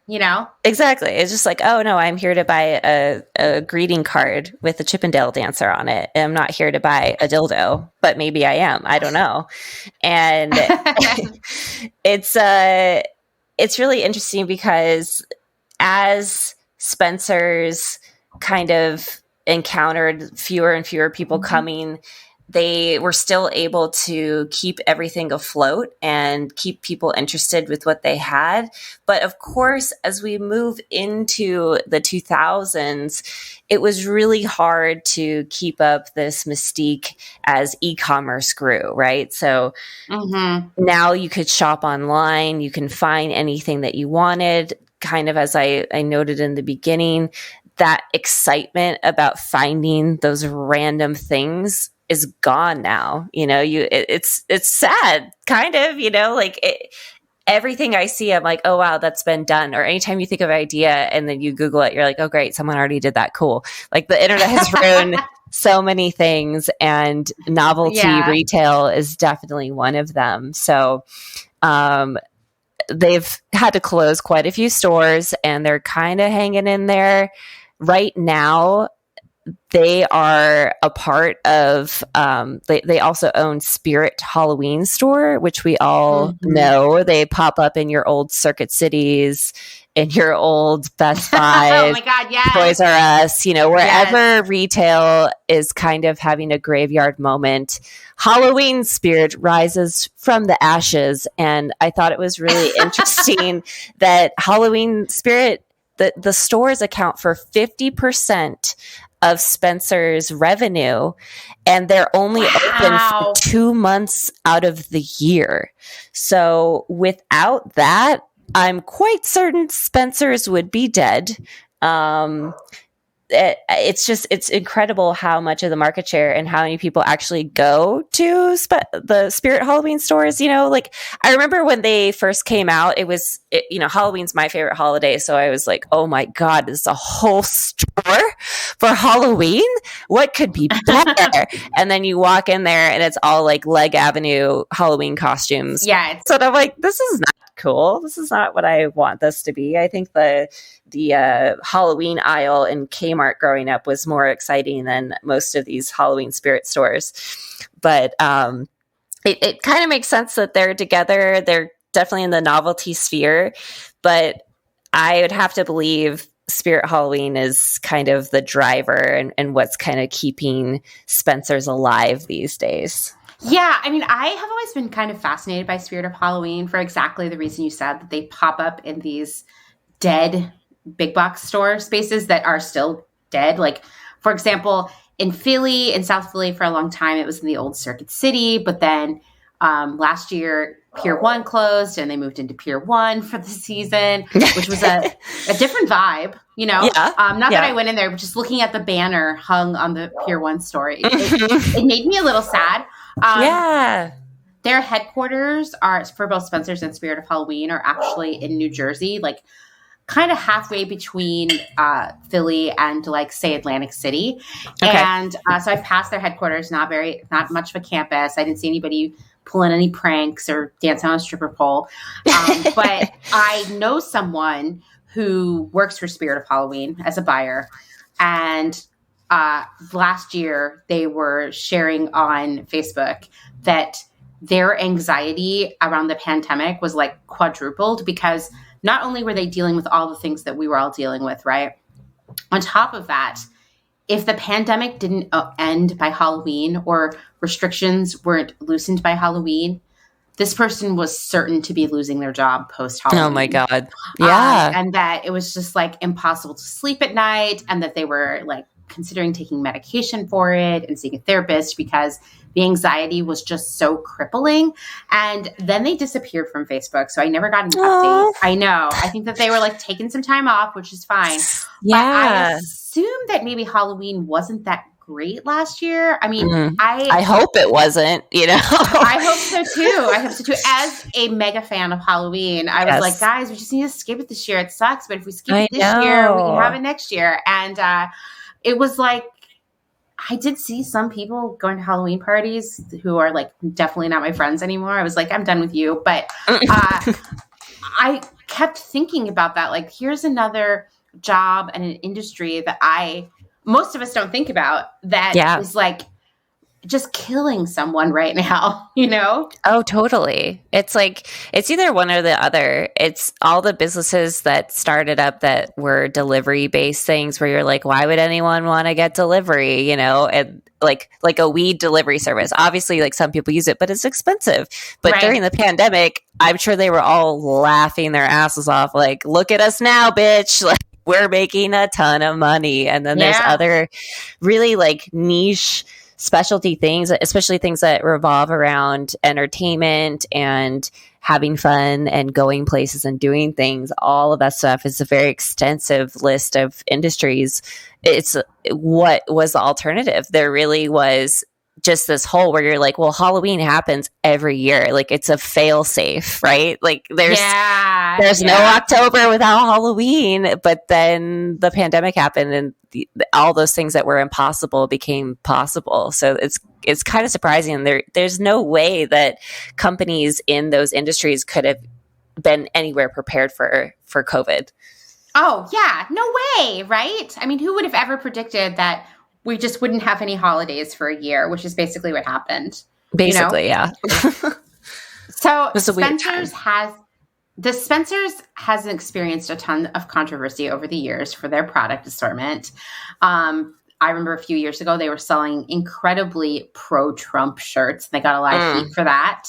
Exactly. It's just like, oh no, I'm here to buy a greeting card with a Chippendale dancer on it. I'm not here to buy a dildo, but maybe I am. I don't know. And it's really interesting because as Spencer's kind of encountered fewer and fewer people coming, they were still able to keep everything afloat and keep people interested with what they had. But of course, as we move into the 2000s, it was really hard to keep up this mystique as e-commerce grew, right? So now you could shop online, you can find anything that you wanted. Kind of as I noted in the beginning, that excitement about finding those random things is gone now. It's sad, kind of, everything I see, I'm like, oh wow, that's been done. Or anytime you think of an idea and then you Google it, you're like, oh great, someone already did that. Cool. Like the internet has ruined so many things, and novelty retail is definitely one of them. So, they've had to close quite a few stores, and they're kind of hanging in there right now. They are a part of, they also own Spirit Halloween Store, which we all know. They pop up in your old Circuit Cities, in your old Best Buy, oh my God, yes. Toys R Us, wherever retail is kind of having a graveyard moment. Halloween Spirit rises from the ashes. And I thought it was really interesting that Halloween Spirit, the stores account for 50% of Spencer's revenue, and they're only open for 2 months out of the year. So without that, I'm quite certain Spencer's would be dead. It's incredible how much of the market share and how many people actually go to the Spirit Halloween stores. Like I remember when they first came out, Halloween's my favorite holiday. So I was like, oh my God, this is a whole store for Halloween. What could be better? And then you walk in there and it's all like Leg Avenue Halloween costumes. Yeah. So I'm like, this is not cool. This is not what I want this to be. I think the Halloween aisle in Kmart growing up was more exciting than most of these Halloween spirit stores. But it kind of makes sense that they're together. They're definitely in the novelty sphere. But I would have to believe Spirit Halloween is kind of the driver and what's kind of keeping Spencer's alive these days. Yeah, I mean, I have always been kind of fascinated by Spirit of Halloween for exactly the reason you said, that they pop up in these dead big box store spaces that are still dead. Like, for example, in South Philly for a long time, it was in the old Circuit City, but then last year, Pier 1 closed and they moved into Pier 1 for the season, which was a different vibe, Yeah. That I went in there, but just looking at the banner hung on the Pier 1 store, it made me a little sad. Their headquarters are for both Spencer's and Spirit of Halloween are actually in New Jersey, like kind of halfway between Philly and like say Atlantic City. Okay. And so I passed their headquarters, not much of a campus. I didn't see anybody pulling any pranks or dancing on a stripper pole. But I know someone who works for Spirit of Halloween as a buyer, and last year they were sharing on Facebook that their anxiety around the pandemic was like quadrupled, because not only were they dealing with all the things that we were all dealing with, right? On top of that, if the pandemic didn't end by Halloween or restrictions weren't loosened by Halloween, this person was certain to be losing their job post-Halloween. Oh my God. Yeah. And that it was just like impossible to sleep at night, and that they were like considering taking medication for it and seeing a therapist because the anxiety was just so crippling. And then they disappeared from Facebook. So I never got an update. I know. I think that they were like taking some time off, which is fine. Yeah. But I assume that maybe Halloween wasn't that great last year. I mean, I hope it wasn't, I hope so too. As a mega fan of Halloween, I was like, guys, we just need to skip it this year. It sucks, but if we skip it this year, we can have it next year. And it was like, I did see some people going to Halloween parties who are like definitely not my friends anymore. I was like, I'm done with you. But I kept thinking about that. Like, here's another job and an industry that most of us don't think about, that is like just killing someone right now, Oh, totally. It's like, it's either one or the other. It's all the businesses that started up that were delivery based things where you're like, why would anyone want to get delivery, and like a weed delivery service. Obviously, like some people use it, but it's expensive. But during the pandemic, I'm sure they were all laughing their asses off. Like, look at us now, bitch. Like, we're making a ton of money. And then there's other really like niche specialty things, especially things that revolve around entertainment and having fun and going places and doing things. All of that stuff is a very extensive list of industries. It's what was the alternative? There really was just this hole where you're like, well, Halloween happens every year. Like, it's a fail safe, right? Like there's no October without Halloween, but then the pandemic happened and all those things that were impossible became possible. So it's kind of surprising. There's no way that companies in those industries could have been anywhere prepared for COVID. Oh yeah, no way, right? I mean, who would have ever predicted that we just wouldn't have any holidays for a year, which is basically what happened. Basically, yeah. So Spencer's has experienced a ton of controversy over the years for their product assortment. I remember a few years ago, they were selling incredibly pro-Trump shirts. They got a lot of heat for that.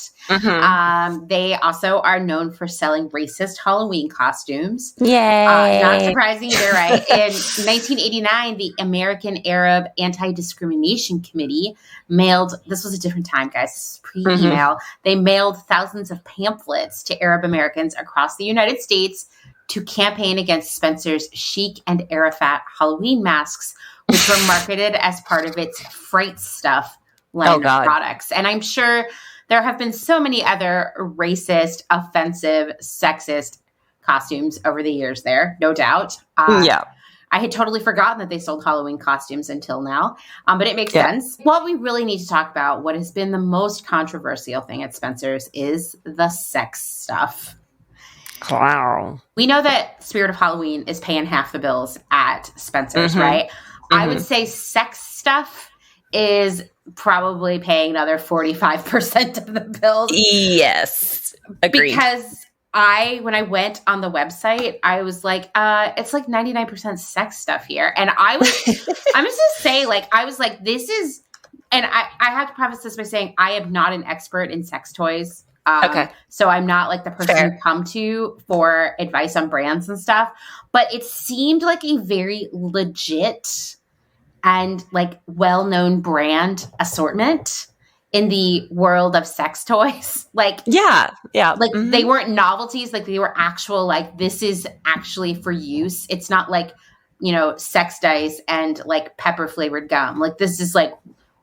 They also are known for selling racist Halloween costumes. Yay. Not surprising either, right? In 1989, the American Arab Anti-Discrimination Committee mailed, this was a different time, guys, this is pre-email. They mailed thousands of pamphlets to Arab Americans across the United States to campaign against Spencer's Chic and Arafat Halloween masks, which were marketed as part of its Fright Stuff line of products. And I'm sure there have been so many other racist, offensive, sexist costumes over the years there, no doubt. I had totally forgotten that they sold Halloween costumes until now, but it makes sense. What we really need to talk about, what has been the most controversial thing at Spencer's, is the sex stuff. Wow. We know that Spirit of Halloween is paying half the bills at Spencer's, right? I would say sex stuff is probably paying another 45% of the bills. Yes. Agreed. Because when I went on the website, I was like, it's like 99% sex stuff here. And I'm just going to say, I was like, this is, and I have to preface this by saying I am not an expert in sex toys. So I'm not like the person you come to for advice on brands and stuff, but it seemed like a very legit and like well-known brand assortment in the world of sex toys. They weren't novelties, like they were actual, like this is actually for use. It's not like, sex dice and like pepper flavored gum. Like this is like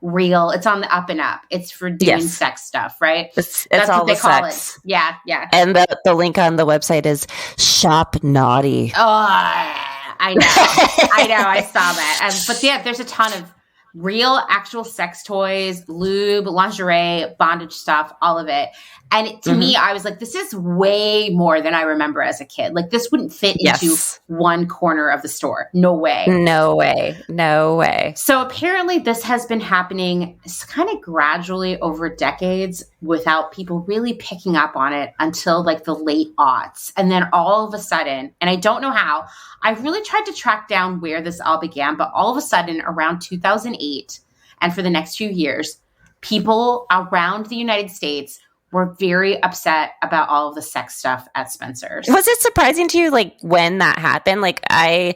real. It's on the up and up. It's for doing sex stuff, right? It's all what they call sex. It. Yeah. And the link on the website is Shop Naughty. Oh, I know. I saw that. But yeah, there's a ton of real, actual sex toys, lube, lingerie, bondage stuff, all of it. And to me, I was like, this is way more than I remember as a kid. Like this wouldn't fit into one corner of the store. No way. No way. So apparently this has been happening kind of gradually over decades without people really picking up on it until like the late aughts. And then all of a sudden, and I don't know how, I really tried to track down where this all began, but all of a sudden around 2008 and for the next few years, people around the United States were very upset about all of the sex stuff at Spencer's. Was it surprising to you, like, when that happened? Like, I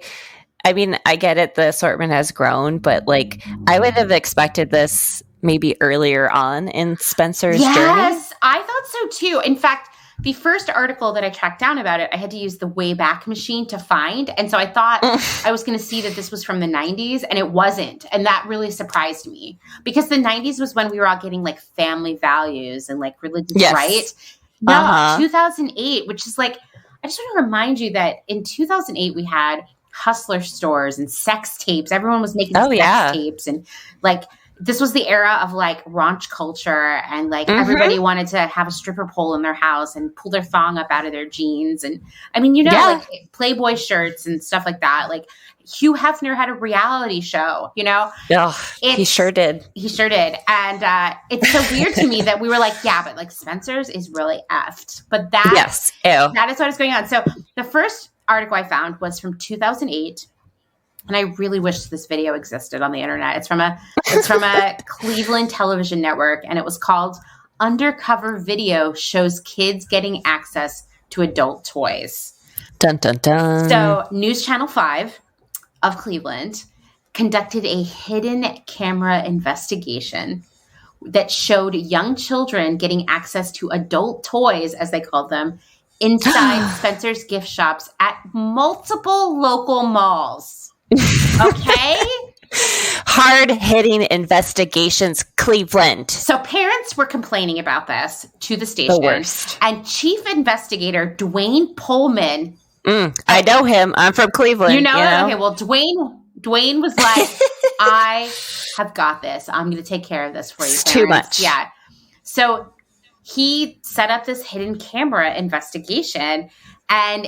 mean, I get it, the assortment has grown, but, like, I would have expected this maybe earlier on in Spencer's journey. Yes, I thought so, too. In fact, the first article that I tracked down about it, I had to use the Wayback Machine to find. And so I thought I was going to see that this was from the 90s, and it wasn't. And that really surprised me because the 90s was when we were all getting like family values and like religious, right? No, 2008, which is like, I just want to remind you that in 2008, we had hustler stores and sex tapes. Everyone was making sex tapes and like, this was the era of like raunch culture and like everybody wanted to have a stripper pole in their house and pull their thong up out of their jeans. And I mean, like Playboy shirts and stuff like that. Like Hugh Hefner had a reality show, Yeah, he sure did. He sure did. And it's so weird to me that we were like, yeah, but like Spencer's is really effed. But that is what is going on. So the first article I found was from 2008. And I really wish this video existed on the internet. It's from a Cleveland television network, and it was called Undercover Video Shows Kids Getting Access to Adult Toys. Dun, dun, dun. So News Channel 5 of Cleveland conducted a hidden camera investigation that showed young children getting access to adult toys, as they called them, inside Spencer's gift shops at multiple local malls. Okay. Hard-hitting investigations, Cleveland. So parents were complaining about this to the station. The worst. And Chief Investigator Dwayne Pullman. I know him. I'm from Cleveland. You know? Okay, well, Dwayne was like, I have got this. I'm going to take care of this for you. It's too much. Yeah. So he set up this hidden camera investigation and...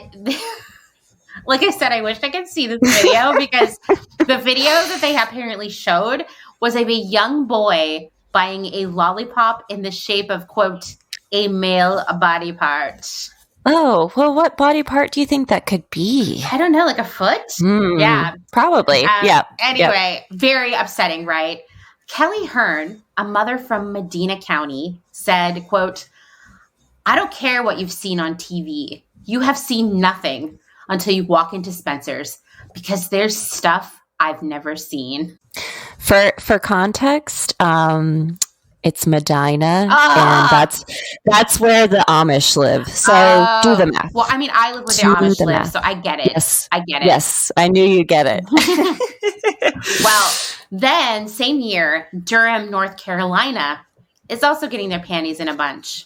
Like I said, I wish I could see this video because the video that they apparently showed was of a young boy buying a lollipop in the shape of, quote, a male body part. Oh, well, what body part do you think that could be? I don't know, like a foot? Yeah. Probably. Yeah. Anyway, very upsetting, right? Kelly Hearn, a mother from Medina County, said, quote, "I don't care what you've seen on TV. You have seen nothing until you walk into Spencer's, because there's stuff I've never seen." For context, it's Medina, and that's where the Amish live. So do the math. Well, I mean, I live where the Amish live, so I get it. Yes. I get it. Yes, I knew you'd get it. Well, then same year, Durham, North Carolina is also getting their panties in a bunch.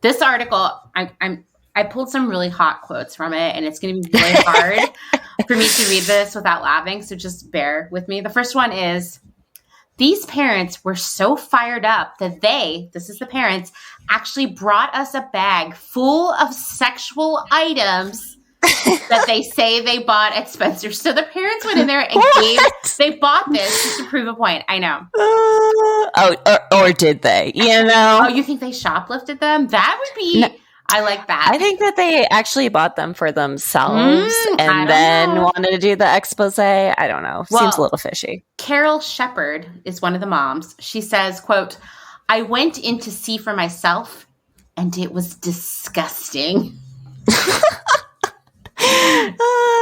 This article, I pulled some really hot quotes from it, and it's going to be really hard for me to read this without laughing, so just bear with me. The first one is, "These parents were so fired up that this is the parents, actually brought us a bag full of sexual items that they say they bought at Spencer's." So the parents went in there and they bought this just to prove a point. I know. Or did they? You know? Oh, you think they shoplifted them? That would be... No. I like that. I think that they actually bought them for themselves and then wanted to do the expose. I don't know. Seems a little fishy. Carol Shepard is one of the moms. She says, quote, "I went in to see for myself, and it was disgusting."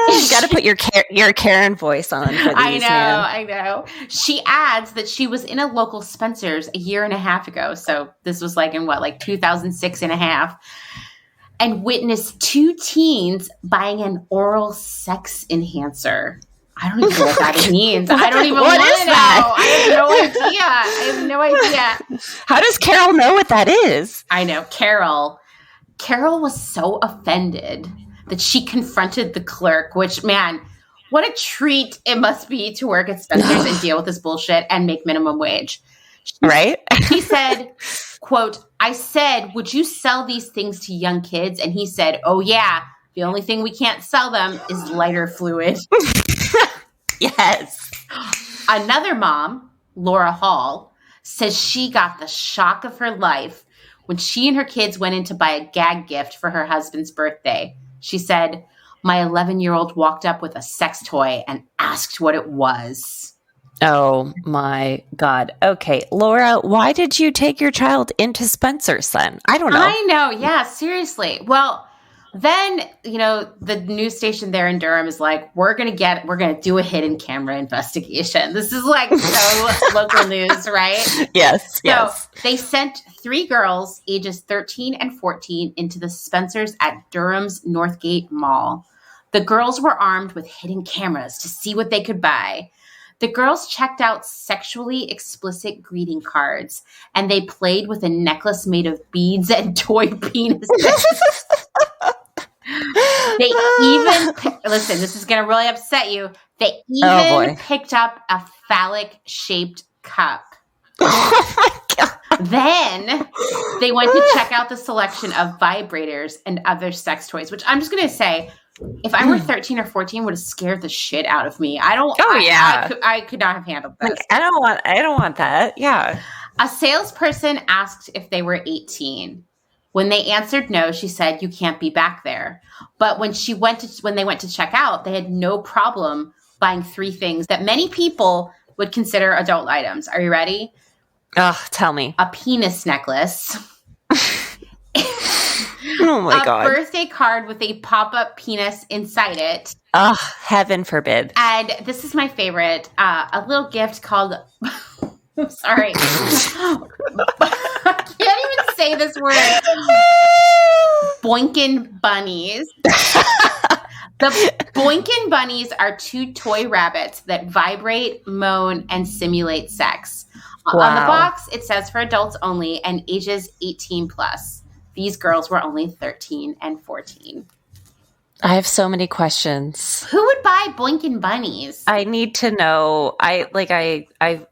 You got to put your Karen voice on for these, I know. She adds that she was in a local Spencer's a year and a half ago. So this was like in 2006 and a half. And witnessed 2 teens buying an oral sex enhancer. I don't even know what that means. I don't even want to know. I have no idea. How does Carol know what that is? I know. Carol was so offended that she confronted the clerk, which, man, what a treat it must be to work at Spencer's and deal with this bullshit and make minimum wage. Right? He said, quote, "I said, would you sell these things to young kids?" And he said, "Oh, yeah. The only thing we can't sell them is lighter fluid." Yes. Another mom, Laura Hall, says she got the shock of her life when she and her kids went in to buy a gag gift for her husband's birthday. She said, "My 11-year-old walked up with a sex toy and asked what it was." Oh my God. Okay, Laura, why did you take your child into Spencer's then? I don't know. I know. Yeah, seriously. Well, then, the news station there in Durham is like, we're going to do a hidden camera investigation. This is like so local news, right? Yes. So they sent 3 girls ages 13 and 14 into the Spencer's at Durham's Northgate Mall. The girls were armed with hidden cameras to see what they could buy. The girls checked out sexually explicit greeting cards, and they played with a necklace made of beads and toy penises. They even, listen, this is going to really upset you. They even picked up a phallic-shaped cup. Oh my God. Then they went to check out the selection of vibrators and other sex toys, which I'm just going to say, if I were 13 or 14, would have scared the shit out of me. I could not have handled this. Like, I don't want that. Yeah. A salesperson asked if they were 18. When they answered no, she said, "You can't be back there." But when they went to check out, they had no problem buying 3 things that many people would consider adult items. Are you ready? Tell me. A penis necklace. Oh my God. A birthday card with a pop-up penis inside it. Heaven forbid. And this is my favorite. A little gift called... I'm sorry. I can't even say this word. Boinkin bunnies. The Boinkin bunnies are 2 toy rabbits that vibrate, moan, and simulate sex. Wow. On the box, it says for adults only and ages 18 plus. These girls were only 13 and 14. I have so many questions. Who would buy Boinkin bunnies? I need to know. I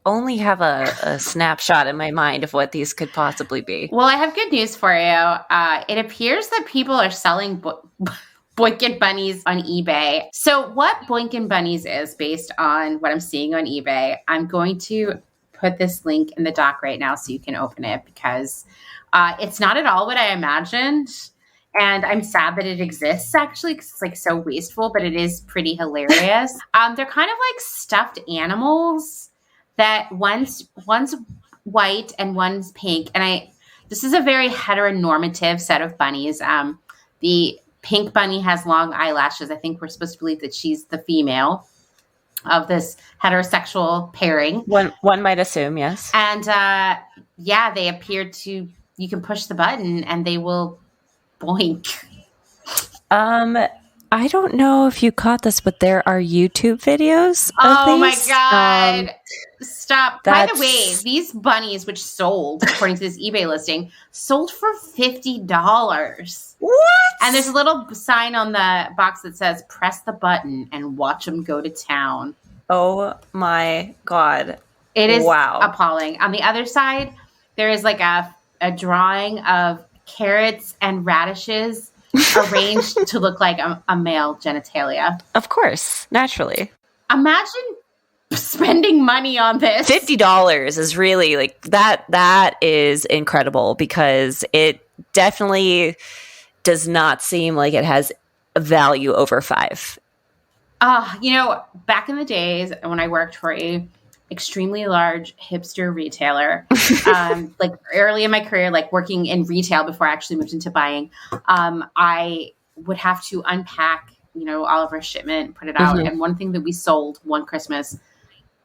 only have a snapshot in my mind of what these could possibly be. Well, I have good news for you. It appears that people are selling Boinkin bunnies on eBay. So what Boinkin bunnies is, based on what I'm seeing on eBay, I'm going to put this link in the doc right now so you can open it, because it's not at all what I imagined. And I'm sad that it exists, actually, because it's like so wasteful, but it is pretty hilarious. They're kind of like stuffed animals that one's white and one's pink. And this is a very heteronormative set of bunnies. The pink bunny has long eyelashes. I think we're supposed to believe that she's the female of this heterosexual pairing. One might assume, yes. And they appear to, you can push the button and they will boink. I don't know if you caught this, but there are YouTube videos of these. My God. Stop. By the way, these bunnies, which sold, according to this eBay listing, sold for $50. What? And there's a little sign on the box that says, press the button and watch them go to town. Oh my God. It is appalling. On the other side, there is like a drawing of carrots and radishes arranged to look like a male genitalia. Of course, naturally. Imagine spending money on this. $50 is really like that is incredible, because it definitely does not seem like it has value over $5. Back in the days when I worked for a extremely large hipster retailer, like early in my career, like working in retail before I actually moved into buying, I would have to unpack, all of our shipment, put it out. Mm-hmm. And one thing that we sold one Christmas,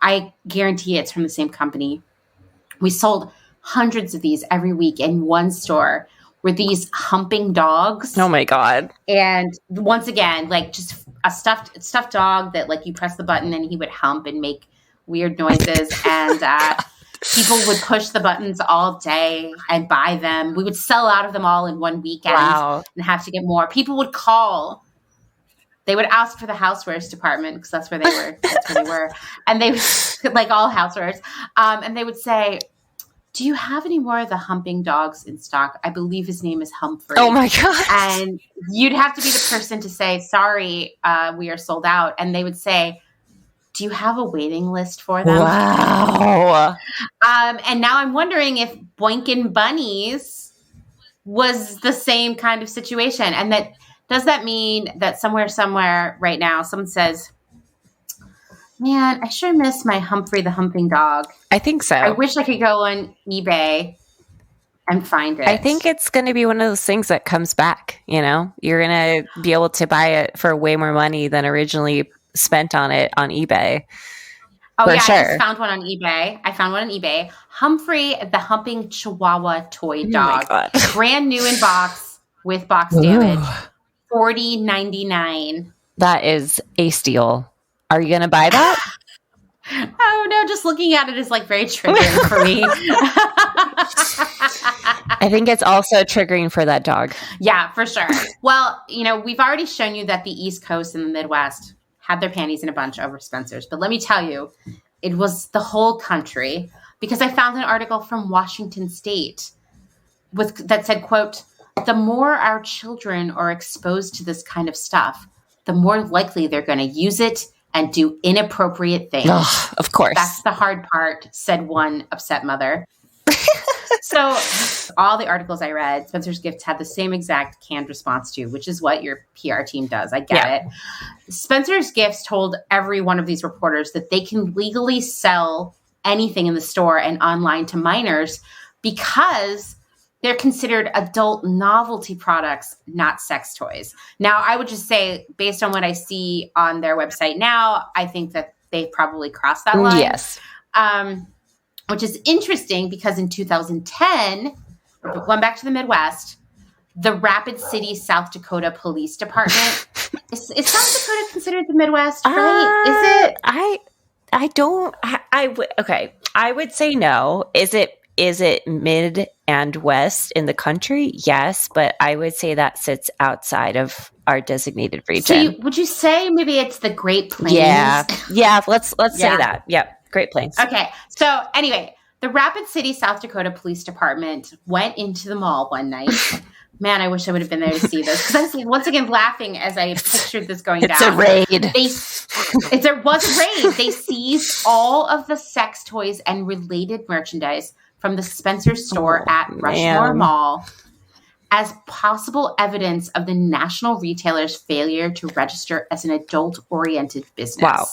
I guarantee it's from the same company. We sold hundreds of these every week in one store, were these humping dogs. Oh my God. And once again, like just a stuffed dog that like you press the button and he would hump and make weird noises. And people would push the buttons all day and buy them. We would sell out of them all in one weekend and have to get more. People would call. They would ask for the housewares department because that's where they were. And they would, like all housewares. And they would say, do you have any more of the humping dogs in stock? I believe his name is Humphrey. Oh my God. And you'd have to be the person to say, sorry, we are sold out. And they would say, do you have a waiting list for them? Wow. And now I'm wondering if Boinkin' Bunnies was the same kind of situation. And does that mean that somewhere right now, someone says, man, I sure miss my Humphrey the Humping Dog. I think so. I wish I could go on eBay and find it. I think it's going to be one of those things that comes back, You're going to be able to buy it for way more money than originally spent on it on eBay. Oh, yeah, sure. I just found one on eBay. Humphrey the Humping Chihuahua Toy Dog. Oh my God. Brand new in box with box damage. $40.99. That is a steal. Are you going to buy that? Oh, no. Just looking at it is like very triggering for me. I think it's also triggering for that dog. Yeah, for sure. Well, we've already shown you that the East Coast and the Midwest had their panties in a bunch over Spencer's. But let me tell you, it was the whole country, because I found an article from Washington State that said, quote, the more our children are exposed to this kind of stuff, the more likely they're going to use it and do inappropriate things. Ugh, of course. That's the hard part, said one upset mother. So all the articles I read, Spencer's Gifts had the same exact canned response to, which is what your PR team does. I get it. Spencer's Gifts told every one of these reporters that they can legally sell anything in the store and online to minors because they're considered adult novelty products, not sex toys. Now, I would just say, based on what I see on their website now, I think that they probably crossed that line. Yes. Which is interesting because in 2010, going back to the Midwest, the Rapid City, South Dakota Police Department. Is South Dakota considered the Midwest? Right? Is it? I would say no. Is it mid and west in the country? Yes, but I would say that sits outside of our designated region. So would you say maybe it's the Great Plains? Yeah. Let's say that. Yep. Great Plains. Okay. So anyway, the Rapid City, South Dakota Police Department went into the mall one night. Man, I wish I would have been there to see this. Because I was once again laughing as I pictured this going down. It's a raid. It was a raid. They seized all of the sex toys and related merchandise from the Spencer store at Rushmore Mall. as possible evidence of the national retailer's failure to register as an adult-oriented business. Wow.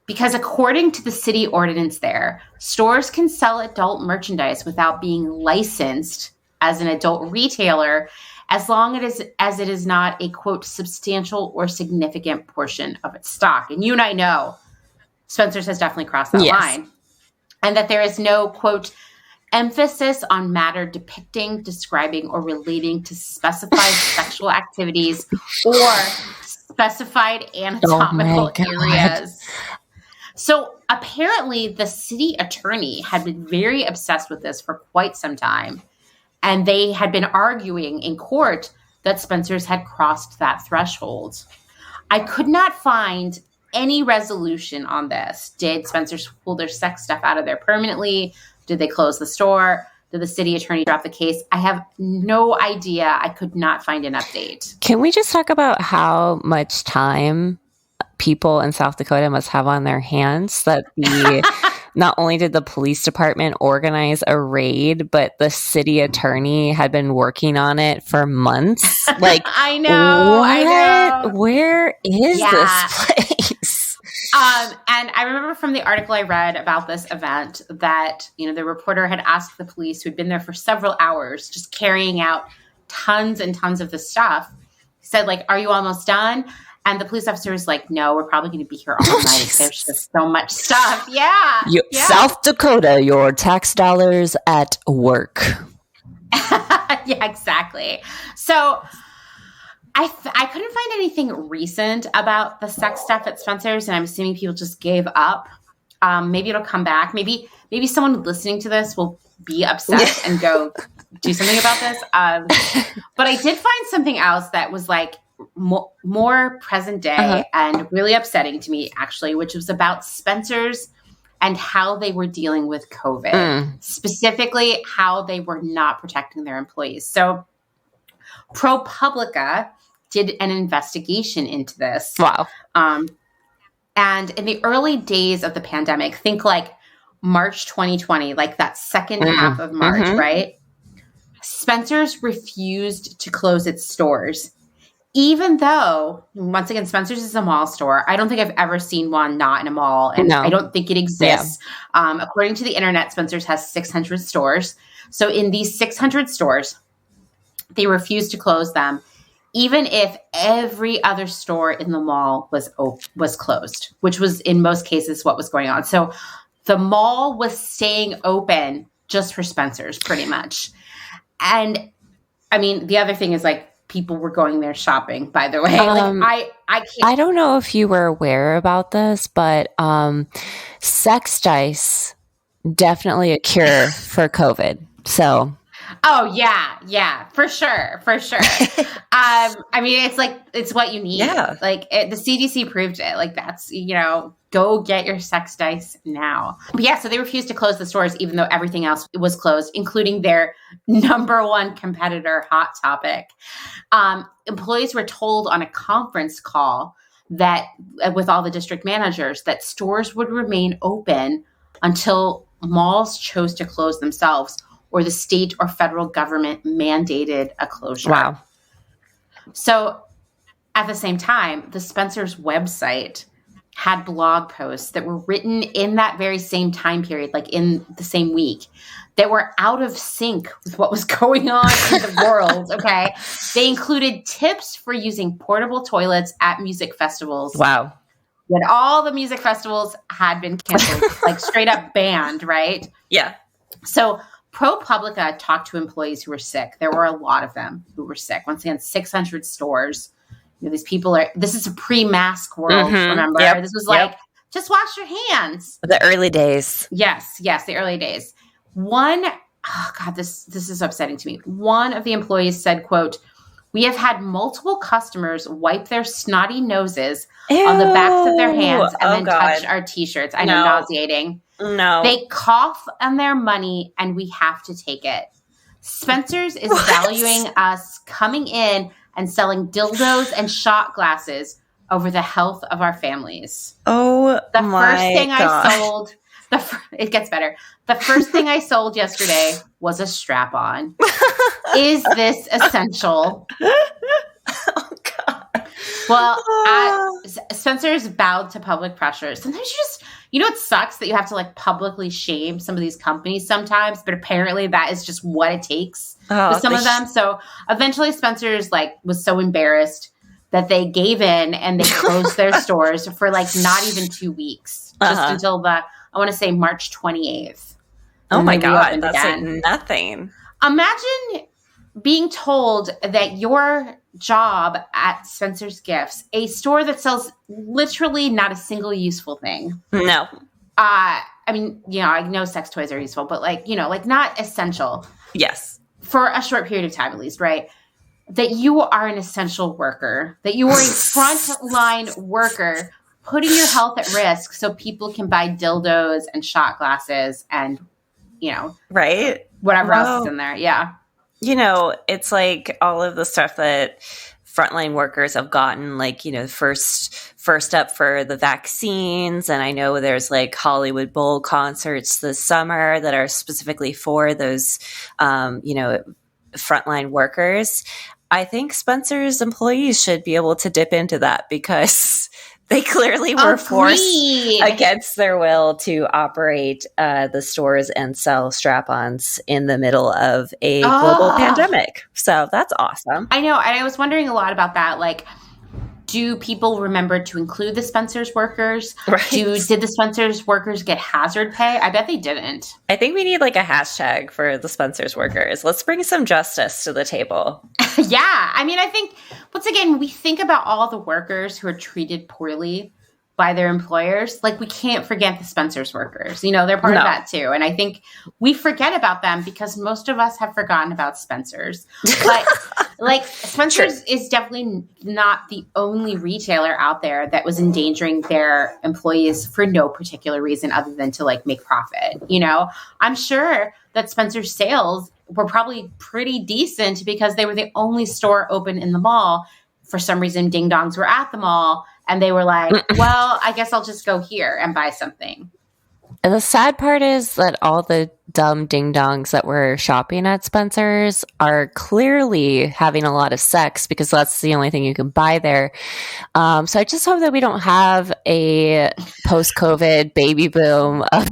Because according to the city ordinance there, stores can sell adult merchandise without being licensed as an adult retailer as long as it is not a, quote, substantial or significant portion of its stock. And you and I know Spencer's has definitely crossed that line. And that there is no, quote, emphasis on matter depicting, describing, or relating to specified sexual activities or specified anatomical areas. So apparently the city attorney had been very obsessed with this for quite some time. And they had been arguing in court that Spencer's had crossed that threshold. I could not find any resolution on this. Did Spencer's pull their sex stuff out of there permanently? Did they close the store? Did the city attorney drop the case? I have no idea. I could not find an update. Can we just talk about how much time people in South Dakota must have on their hands that not only did the police department organize a raid, but the city attorney had been working on it for months? Like, I know. Where is this place? And I remember from the article I read about this event that, the reporter had asked the police, who'd been there for several hours, just carrying out tons and tons of the stuff, said, like, are you almost done? And the police officer was like, no, we're probably going to be here all night. There's just so much stuff. Yeah. South Dakota, your tax dollars at work. Yeah, exactly. So I couldn't find anything recent about the sex stuff at Spencer's, and I'm assuming people just gave up. Maybe it'll come back. Maybe someone listening to this will be upset and go do something about this. But I did find something else that was like more present day and really upsetting to me, actually, which was about Spencer's and how they were dealing with COVID, specifically how they were not protecting their employees. So ProPublica did an investigation into this. Wow. And in the early days of the pandemic, think like March 2020, like that second half of March, right? Spencer's refused to close its stores. Even though, once again, Spencer's is a mall store. I don't think I've ever seen one not in a mall, and I don't think it exists. Yeah. According to the internet, Spencer's has 600 stores. So in these 600 stores, they refused to close them, even if every other store in the mall was closed, which was in most cases what was going on. So the mall was staying open just for Spencer's, pretty much. And I mean, the other thing is like, people were going there shopping, by the way. I can't. I don't know if you were aware about this, but sex dice, definitely a cure for COVID. So. Oh, yeah, for sure. I mean, it's what you need. Yeah. Like the CDC proved it. Like that's, go get your sex dice now. But yeah, so they refused to close the stores, even though everything else was closed, including their number one competitor, Hot Topic. Employees were told on a conference call that with all the district managers that stores would remain open until malls chose to close themselves or the state or federal government mandated a closure. Wow. So at the same time, the Spencer's website had blog posts that were written in that very same time period, like in the same week, that were out of sync with what was going on in the world, okay? They included tips for using portable toilets at music festivals. Wow. When all the music festivals had been canceled, like straight up banned, right? Yeah. So ProPublica talked to employees who were sick. There were a lot of them who were sick. Once again, 600 stores. These people this is a pre-mask world, remember? Yep. This was like, just wash your hands. The early days. Yes, the early days. This is so upsetting to me. One of the employees said, quote, "We have had multiple customers wipe their snotty noses on the backs of their hands and then touch our t-shirts." I know, nauseating. No. They cough on their money and we have to take it. Spencer's is valuing us coming in and selling dildos and shot glasses over the health of our families. Oh, the first thing I sold, it gets better. The first thing I sold yesterday was a strap-on. Is this essential? Oh, God. Well, Spencer's bowed to public pressure. Sometimes it sucks that you have to like publicly shame some of these companies sometimes, but apparently that is just what it takes with some of them. So eventually Spencer's like was so embarrassed that they gave in and they closed their stores for like not even 2 weeks, just until I want to say March 28th. Oh my God, that's like nothing. Imagine being told that your job at Spencer's Gifts, a store that sells literally not a single useful thing. No. I mean, I know sex toys are useful, but like not essential. Yes. For a short period of time, at least, right? That you are an essential worker, that you are a frontline worker, putting your health at risk so people can buy dildos and shot glasses and, right? Whatever else is in there. Yeah. It's like all of the stuff that frontline workers have gotten, like, first up for the vaccines. And I know there's like Hollywood Bowl concerts this summer that are specifically for those, frontline workers. I think Spencer's employees should be able to dip into that because they clearly were forced against their will to operate the stores and sell strap-ons in the middle of a global pandemic. So that's awesome. I know. And I was wondering a lot about that. Like, do people remember to include the Spencer's workers? Right. Did the Spencer's workers get hazard pay? I bet they didn't. I think we need like a hashtag for the Spencer's workers. Let's bring some justice to the table. Yeah. I mean, I think, once again, we think about all the workers who are treated poorly by their employers. Like, we can't forget the Spencer's workers. They're part of that too. And I think we forget about them because most of us have forgotten about Spencer's. But like, Spencer's is definitely not the only retailer out there that was endangering their employees for no particular reason other than to like make profit. I'm sure that Spencer's sales were probably pretty decent because they were the only store open in the mall. For some reason, Ding Dongs were at the mall. And they were like, well, I guess I'll just go here and buy something. And the sad part is that all the dumb ding-dongs that were shopping at Spencer's are clearly having a lot of sex because that's the only thing you can buy there. So I just hope that we don't have a post-COVID baby boom of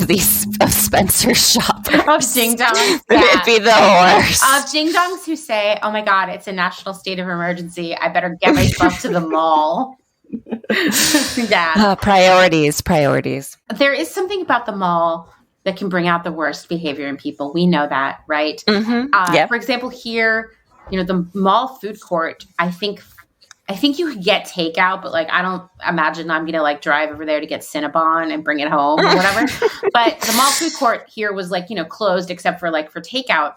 Spencer's shoppers. Of ding-dongs. It'd be the worst. Of ding-dongs who say, oh my God, it's a national state of emergency. I better get myself to the mall. Yeah. Priorities. There is something about the mall that can bring out the worst behavior in people. We know that, right? Mm-hmm. Yep. For example, here, the mall food court, I think you could get takeout, but like, I don't imagine I'm going to like drive over there to get Cinnabon and bring it home or whatever. But the mall food court here was like, closed except for like for takeout.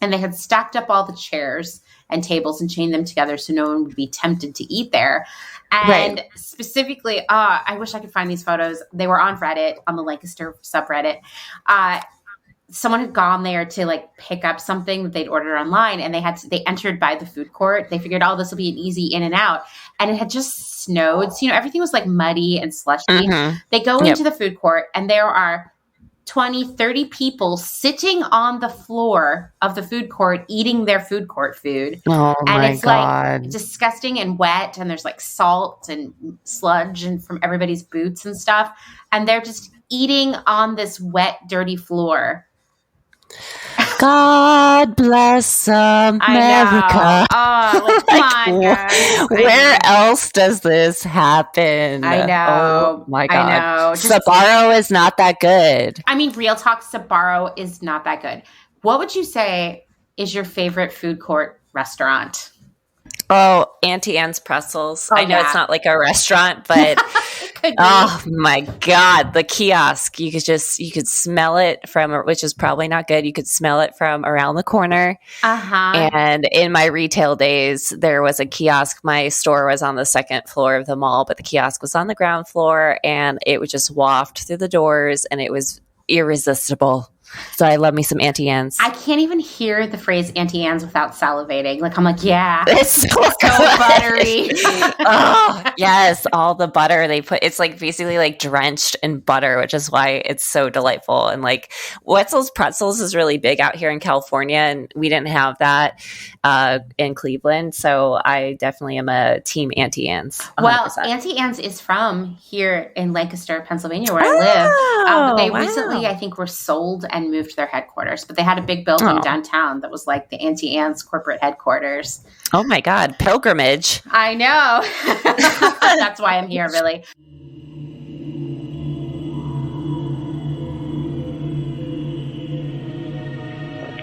And they had stacked up all the chairs and tables and chained them together so no one would be tempted to eat there. And specifically, I wish I could find these photos. They were on Reddit, on the Lancaster subreddit. Someone had gone there to like pick up something that they'd ordered online, and they entered by the food court. They figured, this will be an easy in and out. And it had just snowed. So, everything was like muddy and slushy. Mm-hmm. They go into the food court, and there are 20, 30 people sitting on the floor of the food court eating their food court food. Oh, and my it's God. like disgusting and wet, and there's like salt and sludge and from everybody's boots and stuff. And they're just eating on this wet, dirty floor. God bless America. Come on, guys. Where else does this happen? I know. Oh my God. I know. Sbarro is not that good. I mean, real talk, Sbarro is not that good. What would you say is your favorite food court restaurant? Oh, Auntie Anne's Pretzels. I know it's not like a restaurant, but oh my God, the kiosk. You could smell it from, which is probably not good. You could smell it from around the corner. And in my retail days, there was a kiosk. My store was on the second floor of the mall, but the kiosk was on the ground floor, and it would just waft through the doors, and it was irresistible. So I love me some Auntie Anne's. I can't even hear the phrase Auntie Anne's without salivating. Like, I'm like, yeah. It's so buttery. Oh, yes. All the butter they put, it's like basically like drenched in butter, which is why it's so delightful. And like Wetzel's Pretzels is really big out here in California, and we didn't have that in Cleveland. So I definitely am a team Auntie Anne's. 100%. Well, Auntie Anne's is from here in Lancaster, Pennsylvania, where I live. They recently, I think, were sold and moved to their headquarters, but they had a big building downtown that was like the Auntie Anne's corporate headquarters. Oh my God, pilgrimage. I know. That's why I'm here, really.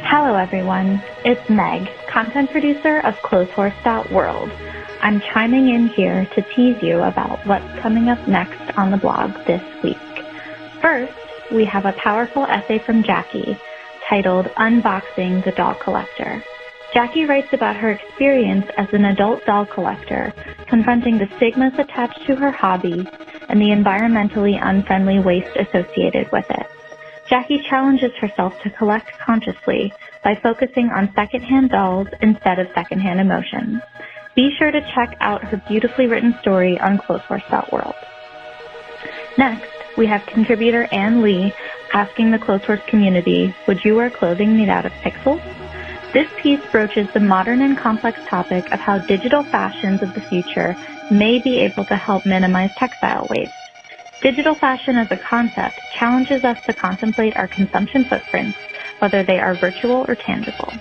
Hello, everyone. It's Meg, content producer of Clotheshorse.world. I'm chiming in here to tease you about what's coming up next on the blog this week. First, we have a powerful essay from Jackie titled Unboxing the Doll Collector. Jackie writes about her experience as an adult doll collector, confronting the stigmas attached to her hobby and the environmentally unfriendly waste associated with it. Jackie challenges herself to collect consciously by focusing on secondhand dolls instead of secondhand emotions. Be sure to check out her beautifully written story on Clotheshorse.world. Next, we have contributor Ann Lee asking the Clotheshorse community, would you wear clothing made out of pixels? This piece broaches the modern and complex topic of how digital fashions of the future may be able to help minimize textile waste. Digital fashion as a concept challenges us to contemplate our consumption footprints, whether they are virtual or tangible.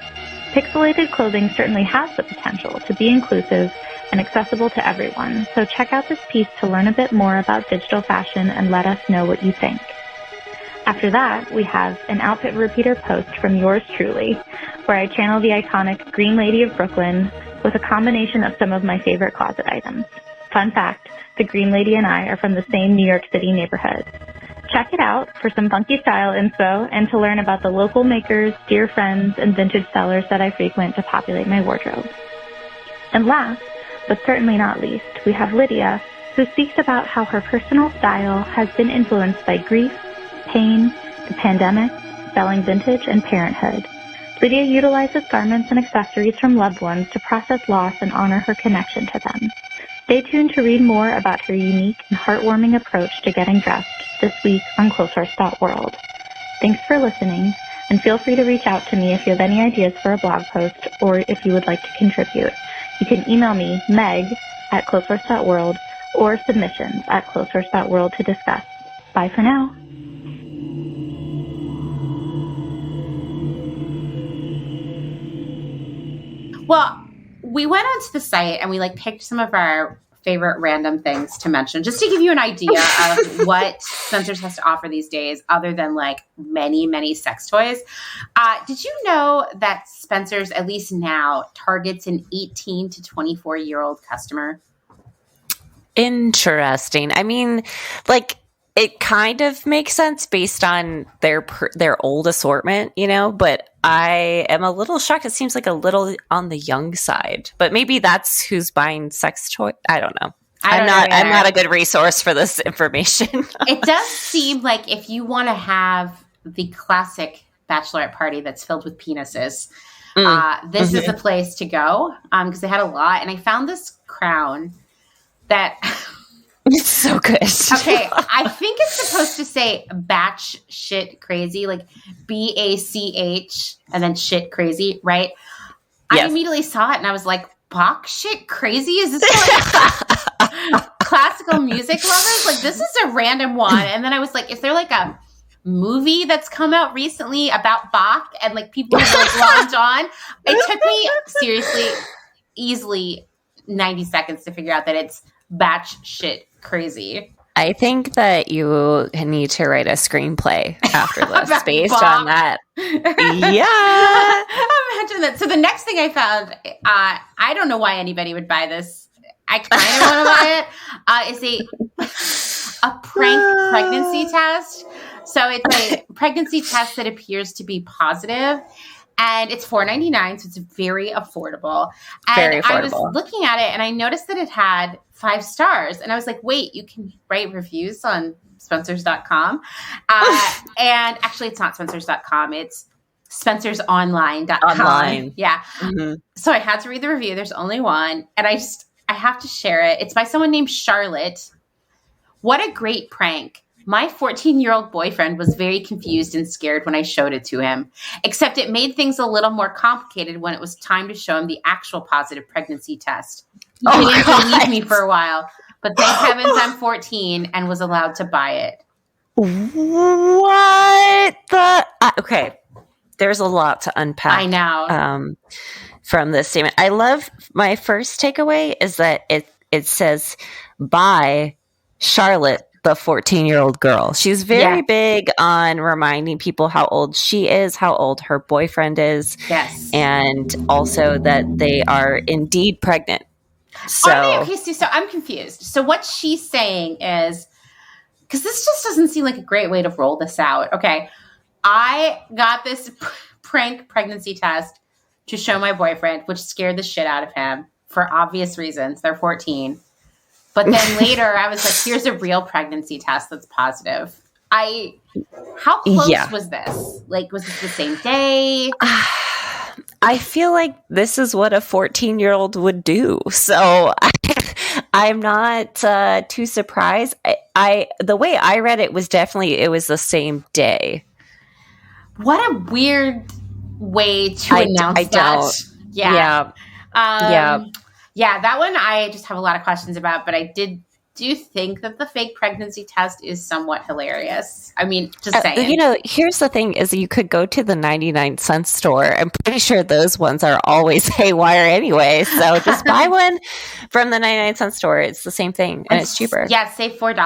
Pixelated clothing certainly has the potential to be inclusive and accessible to everyone, so check out this piece to learn a bit more about digital fashion and let us know what you think. After that, we have an outfit repeater post from yours truly, where I channel the iconic Green Lady of Brooklyn with a combination of some of my favorite closet items. Fun fact, the Green Lady and I are from the same New York City neighborhood. Check it out for some funky style info and to learn about the local makers, dear friends, and vintage sellers that I frequent to populate my wardrobe. And last, but certainly not least, we have Lydia, who speaks about how her personal style has been influenced by grief, pain, the pandemic, selling vintage, and parenthood. Lydia utilizes garments and accessories from loved ones to process loss and honor her connection to them. Stay tuned to read more about her unique and heartwarming approach to getting dressed this week on Clotheshorse.world. Thanks for listening, and feel free to reach out to me if you have any ideas for a blog post or if you would like to contribute. You can email me, meg@Clotheshorse.world, or submissions@Clotheshorse.world to discuss. Bye for now. Well, we went onto the site and we picked some of our favorite random things to mention, just to give you an idea of what Spencer's has to offer these days, other than many, many sex toys. Did you know that Spencer's, at least now, targets an 18 to 24-year-old customer? Interesting. I mean, it kind of makes sense based on their old assortment, but I am a little shocked. It seems like a little on the young side, but maybe that's who's buying sex toy. I don't know. I'm not a good resource for this information. It does seem like if you want to have the classic bachelorette party that's filled with penises, this is the place to go, because they had a lot. And I found this crown that... It's so good. Okay, I think it's supposed to say batch shit crazy, BACH and then shit crazy, right? Yes. I immediately saw it and I was like, Bach shit crazy? Is this classical music lovers? This is a random one. And then I was like, is there a movie that's come out recently about Bach and people who launch on? It took me seriously, easily 90 seconds to figure out that it's batch shit crazy. I think that you need to write a screenplay after this based Bob. On that. Yeah. Imagine that. So the next thing I found, I don't know why anybody would buy this. I kind of want to buy it. Is a prank pregnancy test. So it's a pregnancy test that appears to be positive. And it's $4.99, so it's very affordable. And very affordable. I was looking at it, and I noticed that it had 5 stars. And I was like, wait, you can write reviews on Spencers.com. And actually, it's not Spencers.com. It's SpencersOnline.com. Online. Yeah. Mm-hmm. So I had to read the review. There's only one. And I have to share it. It's by someone named Charlotte. What a great prank. My 14-year-old boyfriend was very confused and scared when I showed it to him, except it made things a little more complicated when it was time to show him the actual positive pregnancy test. He didn't believe me for a while, but thank heavens I'm 14 and was allowed to buy it. What the? Okay. There's a lot to unpack. I know. From this statement. I love my first takeaway is that it says by Charlotte, the 14-year-old girl. She's very big on reminding people how old she is, how old her boyfriend is. Yes. And also that they are indeed pregnant. So, so I'm confused. So what she's saying is, because this just doesn't seem like a great way to roll this out. Okay. I got this prank pregnancy test to show my boyfriend, which scared the shit out of him for obvious reasons. They're 14. But then later I was like, here's a real pregnancy test that's positive. How close was this? Like, was this the same day? I feel like this is what a 14-year-old would do. So I'm not too surprised. The way I read it was definitely, it was the same day. What a weird way to announce that. Yeah. Yeah, that one I just have a lot of questions about, but I do think that the fake pregnancy test is somewhat hilarious. I mean, just saying. Here's the thing is you could go to the 99-cent store. I'm pretty sure those ones are always haywire anyway. So just buy one from the 99-cent store. It's the same thing and it's cheaper. Yeah, save $4.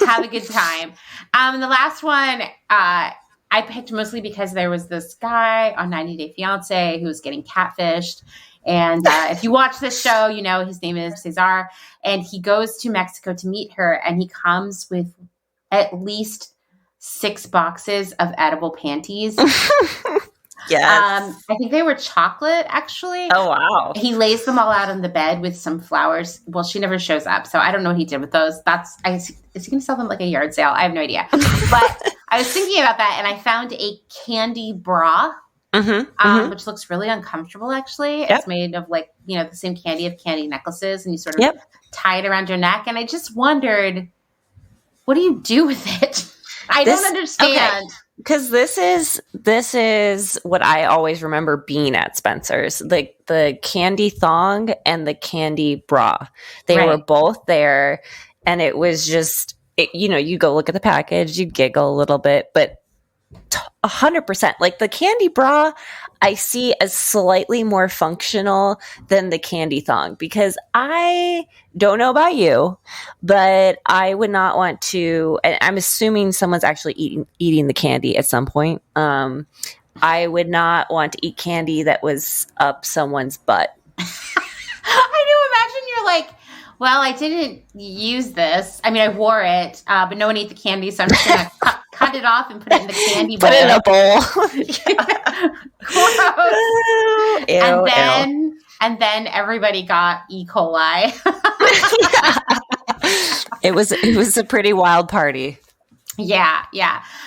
Have a good time. The last one, I picked mostly because there was this guy on 90 Day Fiancé who was getting catfished. And if you watch this show, you know his name is Cesar. And he goes to Mexico to meet her. And he comes with at least 6 boxes of edible panties. Yes. I think they were chocolate, actually. Oh, wow. He lays them all out on the bed with some flowers. Well, she never shows up. So I don't know what he did with those. Is he going to sell them like a yard sale? I have no idea. But I was thinking about that. And I found a candy bra. Which looks really uncomfortable, actually. Yep. It's made of the same candy of candy necklaces, and you sort of tie it around your neck. And I just wondered, what do you do with it? I don't understand. Because this is what I always remember being at Spencer's, the candy thong and the candy bra. They were both there, and it was just, you go look at the package, you giggle a little bit, but 100%. Like the candy bra, I see as slightly more functional than the candy thong, because I don't know about you, but I would not want to, and I'm assuming someone's actually eating the candy at some point. I would not want to eat candy that was up someone's butt. I do imagine you're like, well, I didn't use this. I mean, I wore it, but no one ate the candy, so I'm just going to cut it off and put it in the candy bowl. Put it in a bowl. Gross. Ew, and then everybody got E. coli. It was a pretty wild party. Yeah.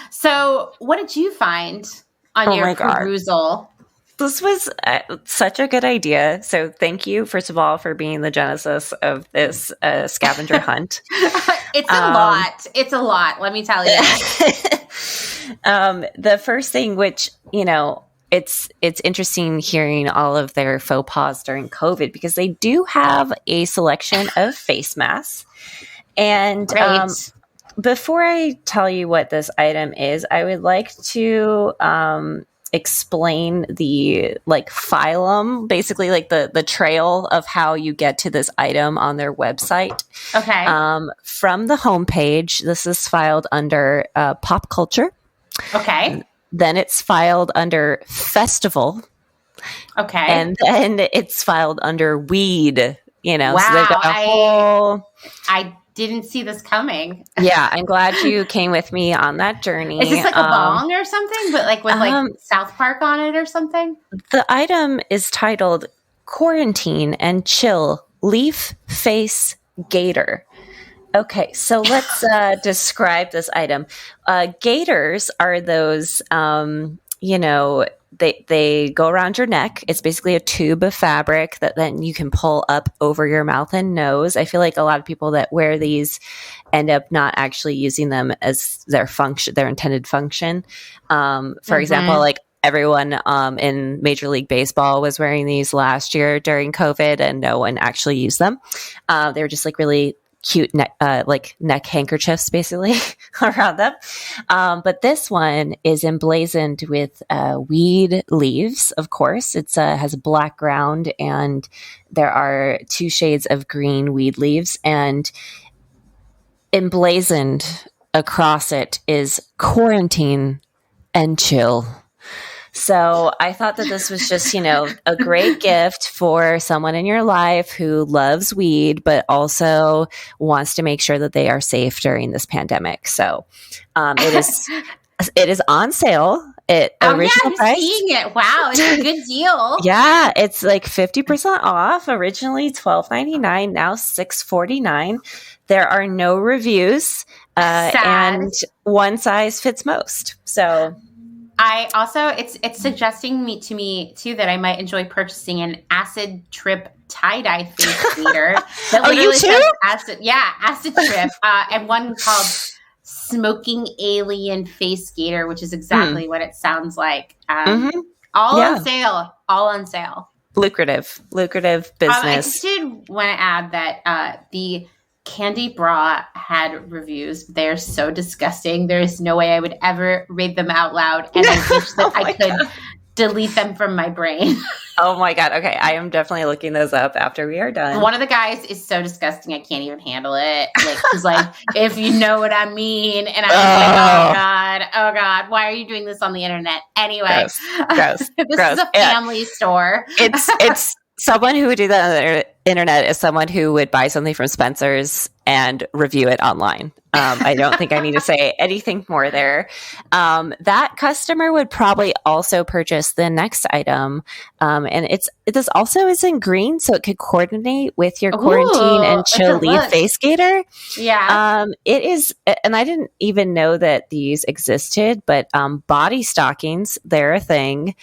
So what did you find on your perusal? This was such a good idea. So thank you, first of all, for being the genesis of this scavenger hunt. It's a lot. It's a lot, let me tell you. The first thing, which, it's interesting hearing all of their faux pas during COVID, because they do have a selection of face masks. And before I tell you what this item is, I would like to explain the phylum, basically the trail of how you get to this item on their website. Okay. From the homepage, this is filed under pop culture. Okay. Then it's filed under festival. Okay. And then it's filed under weed. Wow, so they've got a whole. I didn't see this coming. Yeah, I'm glad you came with me on that journey. Is this like a bong or something, but with South Park on it or something? The item is titled Quarantine and Chill leaf face gaiter. Okay, so let's describe this item. Gaiters are those, they go around your neck. It's basically a tube of fabric that then you can pull up over your mouth and nose. I feel like a lot of people that wear these end up not actually using them as their intended function. For example, like everyone in Major League Baseball was wearing these last year during COVID, and no one actually used them. They were just like really cute neck handkerchiefs basically around them. But this one is emblazoned with weed leaves, of course. It has a black ground, and there are 2 shades of green weed leaves, and emblazoned across it is quarantine and chill. So I thought that this was just, a great gift for someone in your life who loves weed, but also wants to make sure that they are safe during this pandemic. So it is on sale. Original price. Seeing it. Wow, it's a good deal. Yeah, it's like 50% off. Originally $12.99, now $6.49. There are no reviews, and one size fits most. So. I also, it's suggesting to me too that I might enjoy purchasing an acid trip tie-dye face beater. Oh, you too? Acid trip, and one called smoking alien face gaiter, which is exactly what it sounds like. All on sale. Lucrative business. I just did want to add that the Candy Bra had reviews. They're so disgusting. There's no way I would ever read them out loud, and I wish that I could delete them from my brain. Oh my God. Okay. I am definitely looking those up after we are done. One of the guys is so disgusting, I can't even handle it. Like, he's like, if you know what I mean. And I was like, oh God, why are you doing this on the internet? Anyway, gross. This is a family store. It's someone who would do that on the internet is someone who would buy something from Spencer's and review it online. I don't think I need to say anything more there. That customer would probably also purchase the next item. And this also is in green, so it could coordinate with your quarantine and chill leaf face gaiter. Yeah. It is, and I didn't even know that these existed, but body stockings, they're a thing.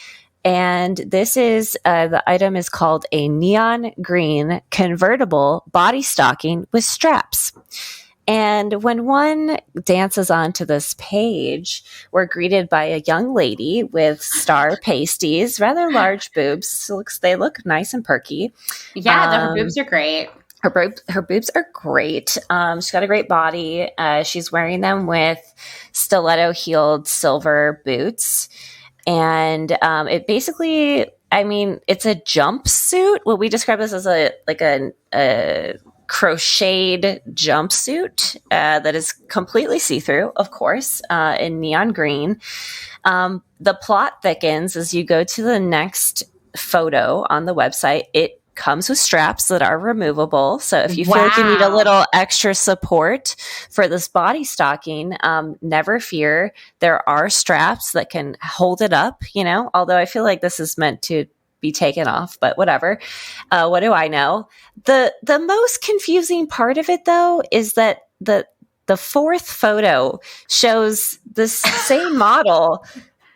And this is, the item is called a neon green convertible body stocking with straps. And when one dances onto this page, we're greeted by a young lady with star pasties, rather large boobs. So they look nice and perky. Yeah, her boobs are great. Her boobs are great. She's got a great body. She's wearing them with stiletto-heeled silver boots. And it basically, it's a jumpsuit. Well, we describe this as a crocheted jumpsuit that is completely see-through, of course, in neon green. The plot thickens as you go to the next photo on the website. It comes with straps that are removable. So if you feel like you need a little extra support for this body stocking, never fear. There are straps that can hold it up, although I feel like this is meant to be taken off, but whatever. What do I know? The most confusing part of it, though, is that the fourth photo shows this same model,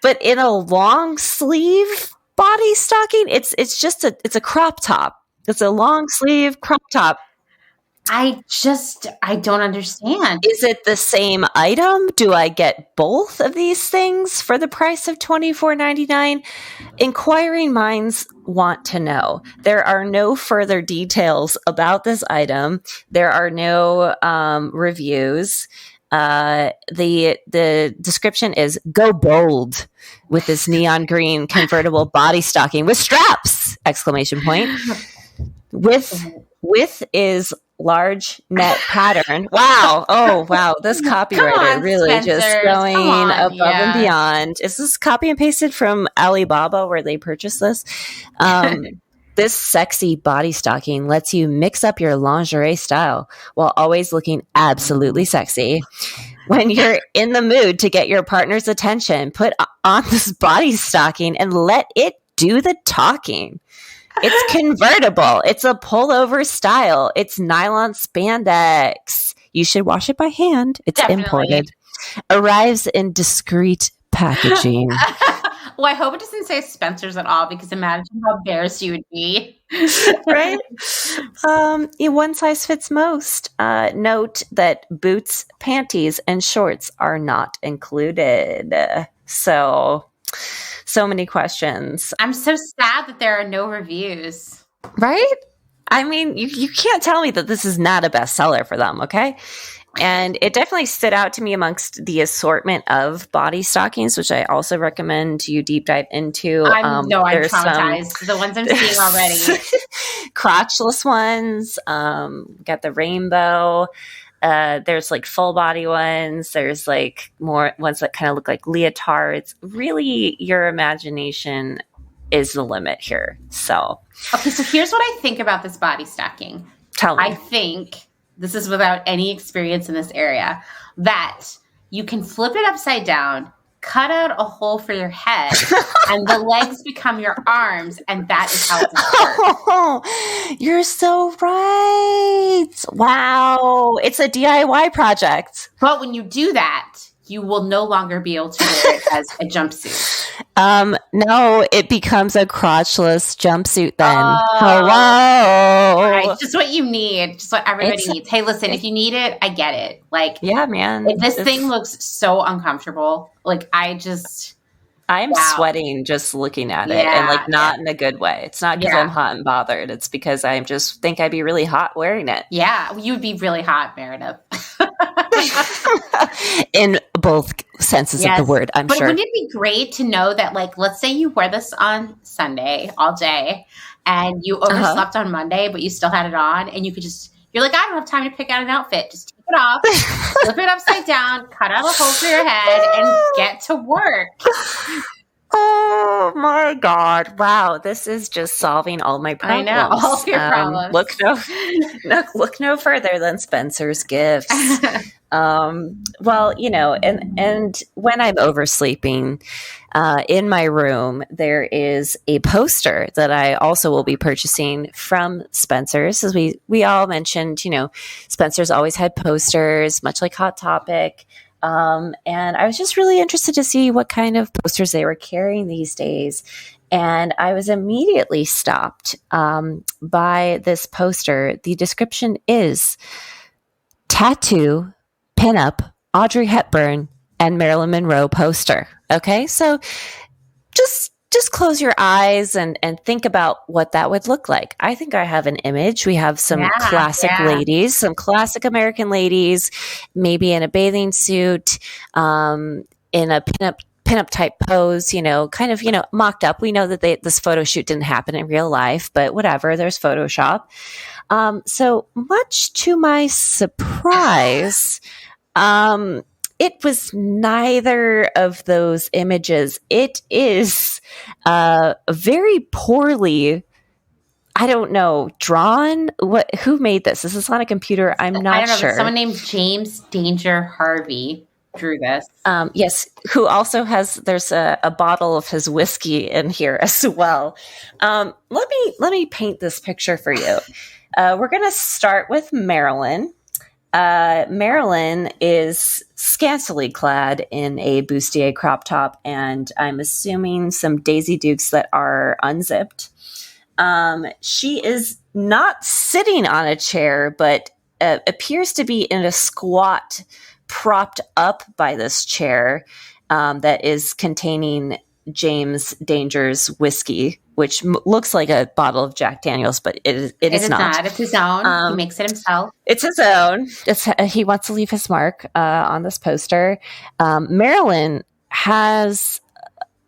but in a long sleeve body stocking. It's a crop top. It's a long sleeve crop top. I don't understand. Is it the same item? Do I get both of these things for the price of $24.99? Inquiring minds want to know. There are no further details about this item. There are no reviews. The description is go bold with this neon green convertible body stocking with straps! Exclamation point. With is large net pattern. Wow. Oh, wow. This copywriter really Spencer. Just going above and beyond. Is this copy and pasted from Alibaba where they purchased this? This sexy body stocking lets you mix up your lingerie style while always looking absolutely sexy. When you're in the mood to get your partner's attention, put on this body stocking and let it do the talking. It's convertible. It's a pullover style. It's nylon spandex. You should wash it by hand. It's imported. Arrives in discreet packaging. Well, I hope it doesn't say Spencer's at all, because imagine how embarrassed you would be. Right? One size fits most. Note that boots, panties, and shorts are not included. So many questions. I'm so sad that there are no reviews. Right? I mean, you can't tell me that this is not a bestseller for them, okay? And it definitely stood out to me amongst the assortment of body stockings, which I also recommend you deep dive into. I'm traumatized. The ones I'm seeing already. Crotchless ones. Got the rainbow. There's like full body ones. There's like more ones that kind of look like leotards. Really, your imagination is the limit here. So, okay, so here's what I think about this body stocking. Tell me. I think, this is without any experience in this area, that you can flip it upside down, cut out a hole for your head, and the legs become your arms, and that is how it's a skirt. Oh, you're so right. Wow. It's a DIY project. But when you do that, you will no longer be able to wear it as a jumpsuit. No, it becomes a crotchless jumpsuit then. Hello. Right. Just what you need. Just what everybody needs. Hey, listen, if you need it, I get it. Like, yeah, man. This thing looks so uncomfortable. Like, I'm sweating just looking at it, and like not in a good way. It's not because I'm hot and bothered. It's because I just think I'd be really hot wearing it. Yeah, you would be really hot, Meredith. In both senses of the word, I'm sure. But wouldn't it be great to know that, like, let's say you wear this on Sunday all day, and you overslept on Monday, but you still had it on, and you could you're like, I don't have time to pick out an outfit. Just take it off, flip it upside down, cut out a hole for your head, and get to work. Oh my God. Wow. This is just solving all my problems. I know. All of your problems. Look no further than Spencer's gifts. Well, and when I'm oversleeping, in my room, there is a poster that I also will be purchasing from Spencer's. As we all mentioned, Spencer's always had posters, much like Hot Topic. And I was just really interested to see what kind of posters they were carrying these days. And I was immediately stopped by this poster. The description is tattoo, pinup, Audrey Hepburn, and Marilyn Monroe poster. Okay, so just close your eyes and think about what that would look like. I think I have an image. We have some classic ladies, some classic American ladies, maybe in a bathing suit, in a pinup type pose, kind of, mocked up. We know that this photo shoot didn't happen in real life, but whatever, there's Photoshop. So much to my surprise, it was neither of those images. It is very poorly, I don't know, drawn. Who made this? This is on a computer. I'm not sure. Someone named James Danger Harvey drew this. Yes, who also there's a bottle of his whiskey in here as well. Let me paint this picture for you. We're going to start with Marilyn. Marilyn is scantily clad in a bustier crop top, and I'm assuming some Daisy Dukes that are unzipped. She is not sitting on a chair, but appears to be in a squat, propped up by this chair that is containing James Danger's whiskey, which looks like a bottle of Jack Daniels, but it is not. It's his own. He makes it himself. It's his own. He wants to leave his mark on this poster. Marilyn has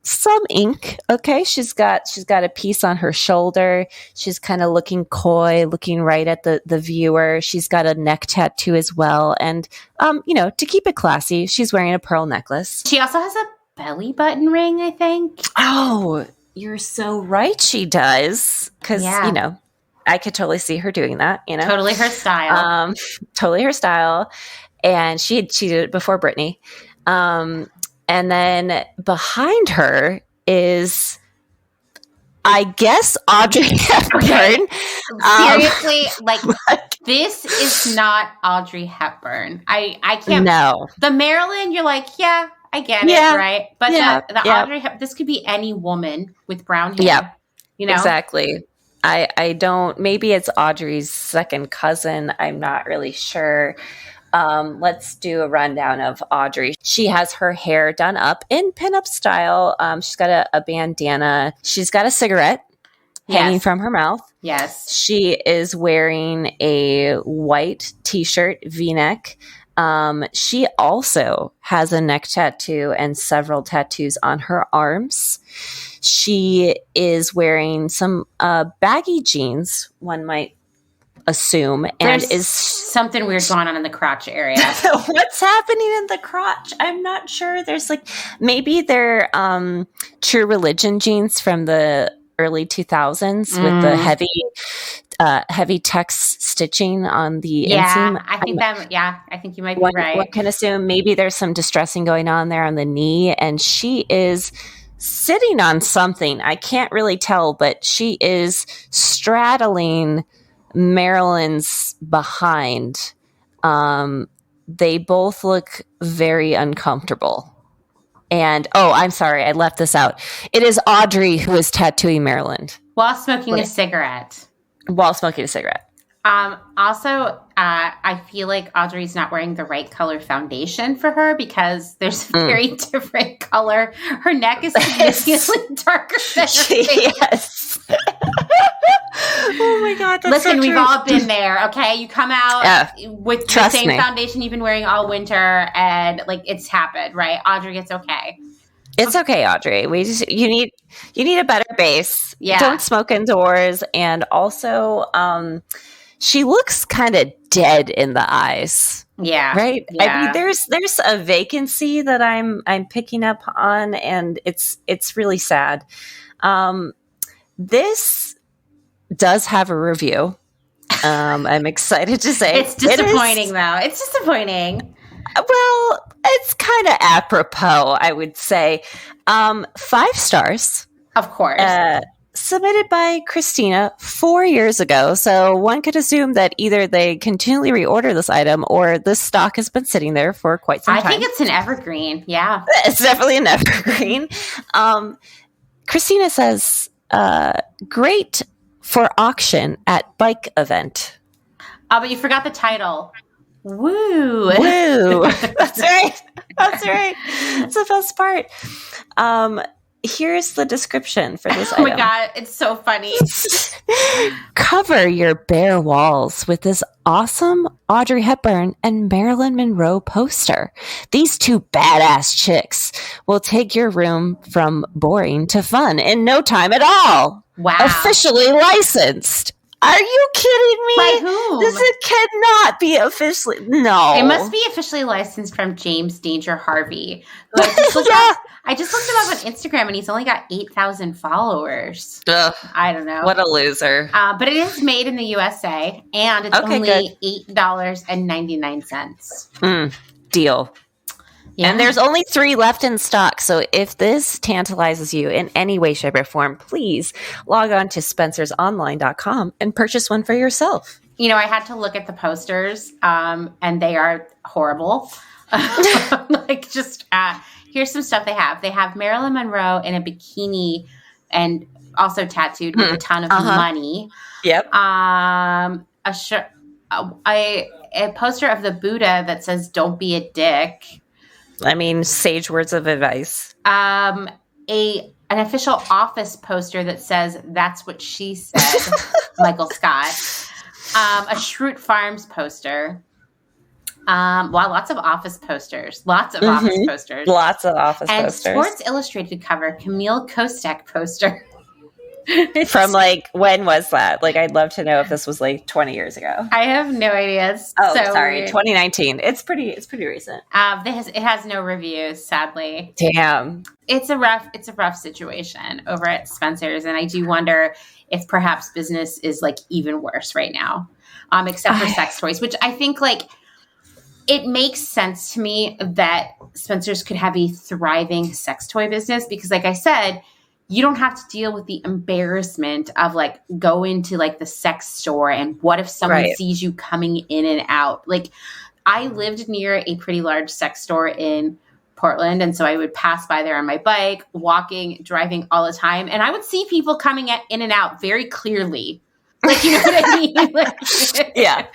some ink. Okay, she's got a piece on her shoulder. She's kind of looking coy, looking right at the viewer. She's got a neck tattoo as well, and to keep it classy, she's wearing a pearl necklace. She also has a belly button ring, I think. Oh, you're so right. She does, because I could totally see her doing that. Totally her style. Totally her style, and she did it before Britney. And then behind her is, I guess Audrey Hepburn. Seriously, like this is not Audrey Hepburn. I can't. No. The Marilyn, you're like, yeah, I get it, right? But the Audrey Hepburn, this could be any woman with brown hair. Yeah, you know exactly. I don't. Maybe it's Audrey's second cousin. I'm not really sure. Let's do a rundown of Audrey. She has her hair done up in pinup style. She's got a bandana. She's got a cigarette hanging from her mouth. Yes. She is wearing a white t-shirt, V-neck. She also has a neck tattoo and several tattoos on her arms. She is wearing some baggy jeans, one might assume, and There's is something weird going on in the crotch area. What's happening in the crotch? I'm not sure. There's like maybe they're True Religion jeans from the early 2000s with the heavy text stitching on the inseam. I think you might be right. One can assume maybe there's some distressing going on there on the knee, and she is sitting on something. I can't really tell, but she is straddling Marilyn's behind. They both look very uncomfortable. And, I'm sorry, I left this out. It is Audrey who is tattooing Marilyn. While smoking a cigarette. Also, I feel like Audrey's not wearing the right color foundation for her because there's a very different color. Her neck is significantly darker than her face. Yes. Oh my God, that's Listen, so we've true. all been there, okay? You come out with the same foundation you've been wearing all winter and like it's happened, right? Audrey, it's okay. It's okay, Audrey. You need a better base. Yeah. Don't smoke indoors, and also she looks kind of dead in the eyes. Yeah. Right? Yeah. I mean, there's a vacancy that I'm picking up on, and it's really sad. This does have a review. I'm excited to say it's disappointing though. It's disappointing. Well, it's kind of apropos, I would say. 5 stars. Of course. Submitted by Christina 4 years ago. So one could assume that either they continually reorder this item or this stock has been sitting there for quite some time. I think it's an evergreen. Yeah. It's definitely an evergreen. Christina says, great for auction at bike event. Oh, but you forgot the title. Woo. Woo. That's right. That's right. That's the best part. Here's the description for this item. Oh my God, it's so funny. Cover your bare walls with this awesome Audrey Hepburn and Marilyn Monroe poster. These two badass chicks will take your room from boring to fun in no time at all. Wow. Officially licensed. Are you kidding me? By whom? This cannot be officially. No. It must be officially licensed from James Danger Harvey. I just looked him up on Instagram and he's only got 8,000 followers. Ugh, I don't know. what a loser. But it is made in the USA and it's only $8.99. Deal. Yeah. And there's only 3 left in stock. So if this tantalizes you in any way, shape, or form, please log on to spencersonline.com and purchase one for yourself. You know, I had to look at the posters and they are horrible. Here's some stuff they have. They have Marilyn Monroe in a bikini and also tattooed with a ton of money. Yep. A poster of the Buddha that says, "Don't be a dick." I mean, sage words of advice. An official office poster that says, "That's what she said," Michael Scott. A Schrute Farms poster. Wow, lots of office posters. Office posters. Lots of office and posters. Sports Illustrated cover, Camille Kostek poster. From when was that? I'd love to know if this was 20 years ago. I have no idea. It's sorry, weird. 2019. It's pretty recent. It has no reviews, sadly. Damn. It's a rough situation over at Spencer's, and I do wonder if perhaps business is even worse right now. Except for sex toys, which I think it makes sense to me that Spencer's could have a thriving sex toy business because, like I said, you don't have to deal with the embarrassment of like going to like the sex store and what if someone sees you coming in and out. Like I lived near a pretty large sex store in Portland. And so I would pass by there on my bike, walking, driving all the time. And I would see people coming in and out very clearly. Like, you know what I mean? Like, yeah.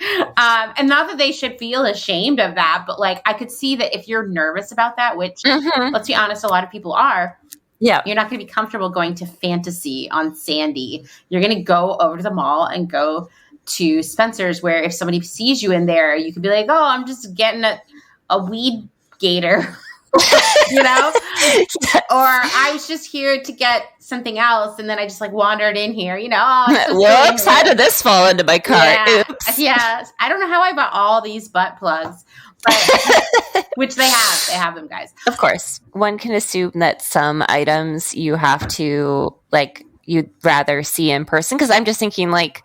And not that they should feel ashamed of that, but like, I could see that if you're nervous about that, which let's be honest, a lot of people are, you're not going to be comfortable going to Fantasy on Sandy. You're going to go over to the mall and go to Spencer's, where if somebody sees you in there, you could be like, oh, I'm just getting a weed gator. You know, or I was just here to get something else, and then I just like wandered in here. You know, whoops! How did this fall into my cart? Yeah, yeah. I don't know how I bought all these butt plugs, but which they have them, guys. Of course, one can assume that some items you have to like you'd rather see in person. Because I'm just thinking like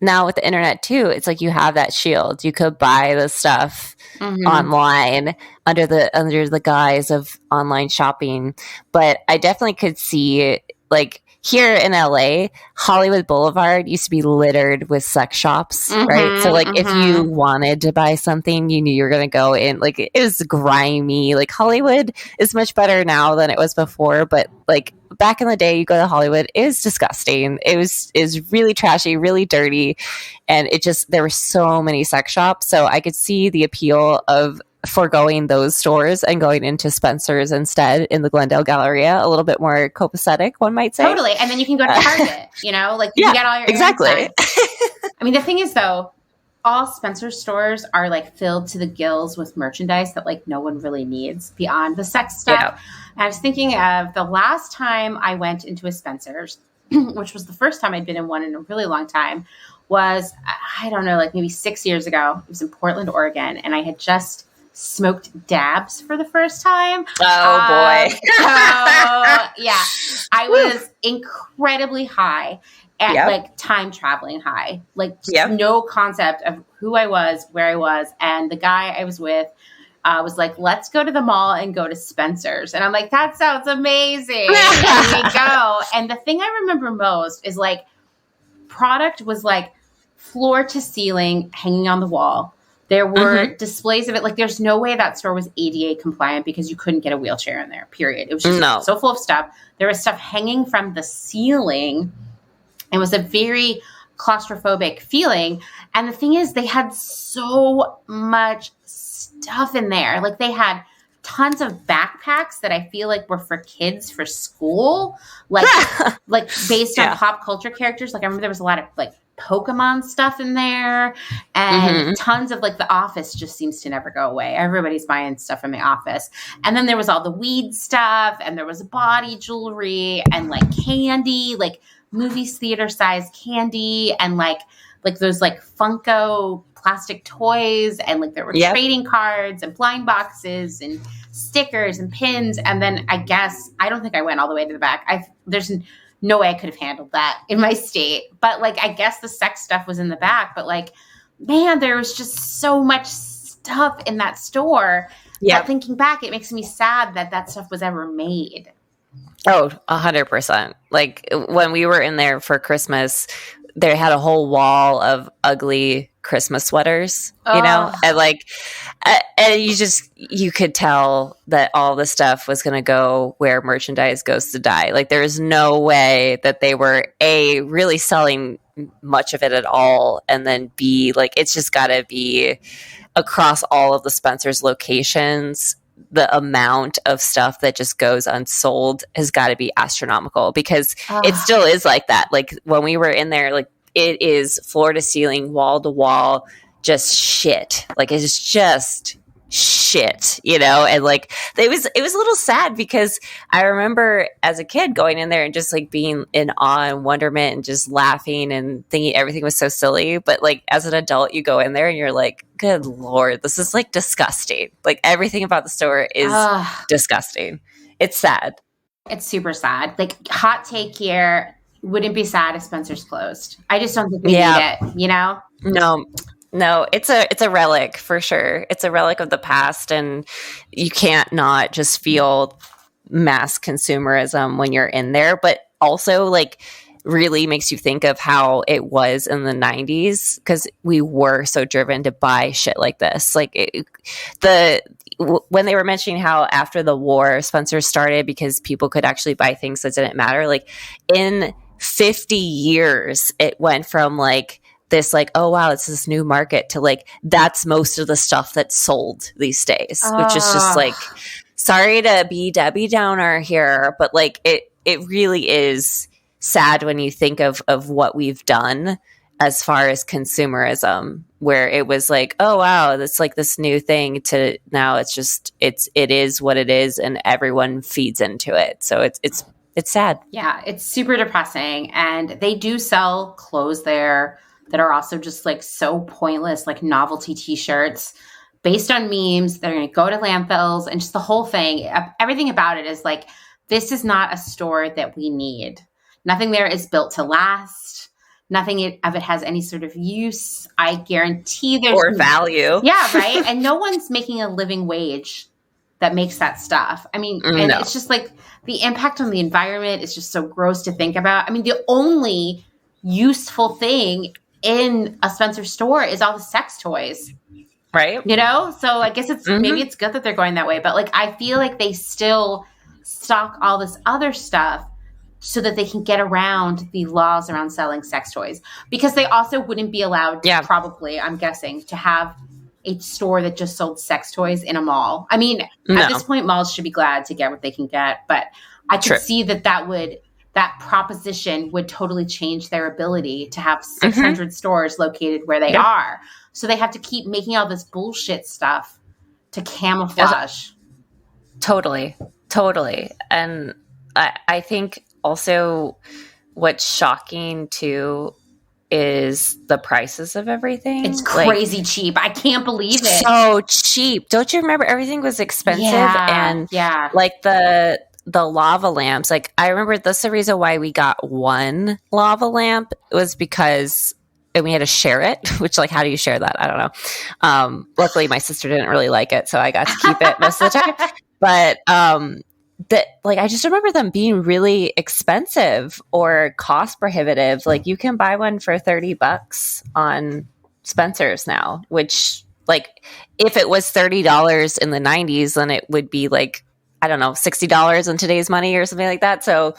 now with the internet too, it's like you have that shield. You could buy the stuff online under the guise of online shopping. But I definitely could see like here in LA, Hollywood Boulevard used to be littered with sex shops, right? So like if you wanted to buy something, you knew you were going to go in. Like it was grimy. Like Hollywood is much better now than it was before, but like back in the day, you go to Hollywood, it was disgusting. It was really trashy, really dirty, and there were so many sex shops. So I could see the appeal of foregoing those stores and going into Spencer's instead in the Glendale Galleria, a little bit more copacetic, one might say. Totally, and then you can go to Target. You know, like you can get all your exactly. I mean, the thing is though, all Spencer stores are like filled to the gills with merchandise that like no one really needs beyond the sex stuff. Yeah. And I was thinking of the last time I went into a Spencer's, which was the first time I'd been in one in a really long time, was, I don't know, like maybe 6 years ago. It was in Portland, Oregon. And I had just smoked dabs for the first time. Oh, boy. Yeah. I was incredibly high. At like time traveling high, like just no concept of who I was, where I was. And the guy I was with was like, let's go to the mall and go to Spencer's. And I'm like, that sounds amazing. And we go. And the thing I remember most is like product was like floor to ceiling hanging on the wall. There were displays of it. Like there's no way that store was ADA compliant because you couldn't get a wheelchair in there, period. It was just so full of stuff. There was stuff hanging from the ceiling. It was a very claustrophobic feeling. And the thing is, they had so much stuff in there. Like they had tons of backpacks that I feel like were for kids for school, like based on pop culture characters. Like I remember there was a lot of like Pokemon stuff in there, and tons of like The Office just seems to never go away. Everybody's buying stuff from The Office. And then there was all the weed stuff, and there was body jewelry and like candy, like movies theater size candy, and like those like Funko plastic toys, and like there were trading cards and blind boxes and stickers and pins. And then I guess I don't think I went all the way to the back. There's no way I could have handled that in my state. But like I guess the sex stuff was in the back. But like, man, there was just so much stuff in that store. Yeah. But thinking back, it makes me sad that stuff was ever made. Oh, 100%. Like when we were in there for Christmas, they had a whole wall of ugly Christmas sweaters, you know, and like, and you could tell that all the stuff was going to go where merchandise goes to die. Like there's no way that they were really selling much of it at all. And then B, like, it's just got to be across all of the Spencer's locations. The amount of stuff that just goes unsold has got to be astronomical, because it still is like that. Like when we were in there, like it is floor to ceiling, wall to wall, just shit. Like it's just shit, you know? And like it was a little sad, because I remember as a kid going in there and just like being in awe and wonderment and just laughing and thinking everything was so silly. But like as an adult, you go in there and you're like, good Lord, this is like disgusting. Like everything about the store is disgusting. It's sad. It's super sad. Like hot take here, wouldn't be sad if Spencer's closed. I just don't think we need it, you know? No, it's a relic for sure. It's a relic of the past, and you can't not just feel mass consumerism when you're in there. But also like really makes you think of how it was in the 90s, because we were so driven to buy shit like this. Like when they were mentioning how after the war Spencer started because people could actually buy things that didn't matter, like in 50 years it went from like this like, oh wow, it's this new market, to like that's most of the stuff that's sold these days, which is just like, sorry to be Debbie Downer here, but like it really is sad when you think of what we've done as far as consumerism, where it was like, oh wow, that's like this new thing, to now it's just it is what it is and everyone feeds into it. So it's sad. Yeah, it's super depressing. And they do sell clothes there that are also just like so pointless, like novelty t-shirts based on memes. They're going to go to landfills, and just the whole thing, everything about it is like, this is not a store that we need. Nothing there is built to last. Nothing of it has any sort of use. I guarantee there's or value. Yeah, right. And no one's making a living wage that makes that stuff. I mean, and it's just like the impact on the environment is just so gross to think about. I mean, the only useful thing in a Spencer store is all the sex toys. Right. You know? So I guess it's maybe it's good that they're going that way. But like, I feel like they still stock all this other stuff so that they can get around the laws around selling sex toys, because they also wouldn't be allowed probably, I'm guessing, to have a store that just sold sex toys in a mall. I mean, at this point, malls should be glad to get what they can get, but I could see that proposition would totally change their ability to have 600 stores located where they are. So they have to keep making all this bullshit stuff to camouflage. Totally. And I think also what's shocking too is the prices of everything. It's crazy cheap. I can't believe it. So cheap. Don't you remember everything was expensive? And like the lava lamps, like I remember that's the reason why we got one lava lamp. It was because and we had to share it, which like, how do you share that? I don't know. Luckily my sister didn't really like it, so I got to keep it most of the time. But that like, I just remember them being really expensive or cost prohibitive. Like you can buy one for $30 on Spencer's now, which like if it was $30 in the 90s, then it would be like, I don't know, $60 in today's money or something like that. So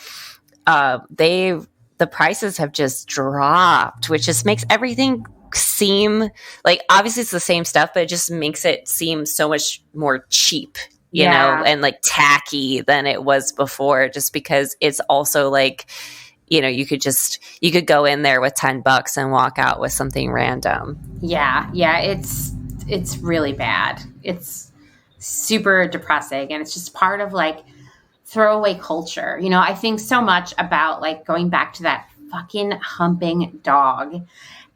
the prices have just dropped, which just makes everything seem like, obviously it's the same stuff, but it just makes it seem so much more cheap, you know, and like tacky than it was before, just because it's also like, you know, you could go in there with $10 and walk out with something random. Yeah. It's really bad. It's super depressing. And it's just part of like throwaway culture. You know, I think so much about like going back to that fucking humping dog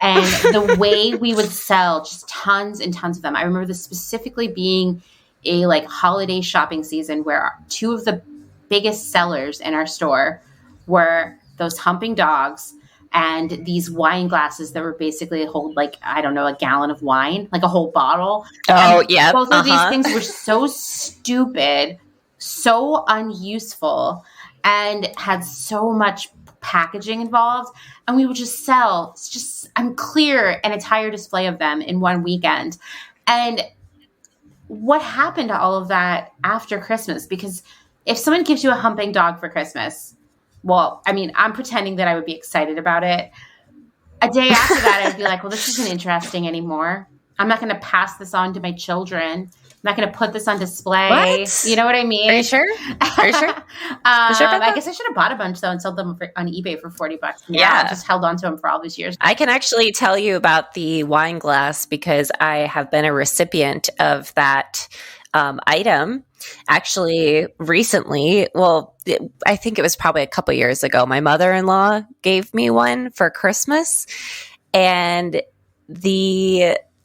and the way we would sell just tons and tons of them. I remember this specifically being a like holiday shopping season where two of the biggest sellers in our store were those humping dogs and these wine glasses that were basically hold like, I don't know, a gallon of wine, like a whole bottle. Oh, and yeah. Both of these things were so stupid, so unuseful, and had so much packaging involved. And we would just sell just unclear an entire display of them in one weekend. And what happened to all of that after Christmas? Because if someone gives you a humping dog for Christmas, well, I mean, I'm pretending that I would be excited about it. A day after that, I'd be like, well, this isn't interesting anymore. I'm not going to pass this on to my children. I'm not going to put this on display. What? You know what I mean? Are you sure? Are you sure? I guess I should have bought a bunch though and sold them on eBay for $40. Yeah, just held on to them for all these years. I can actually tell you about the wine glass because I have been a recipient of that item. Actually, recently, well, I think it was probably a couple years ago, my mother-in-law gave me one for Christmas, and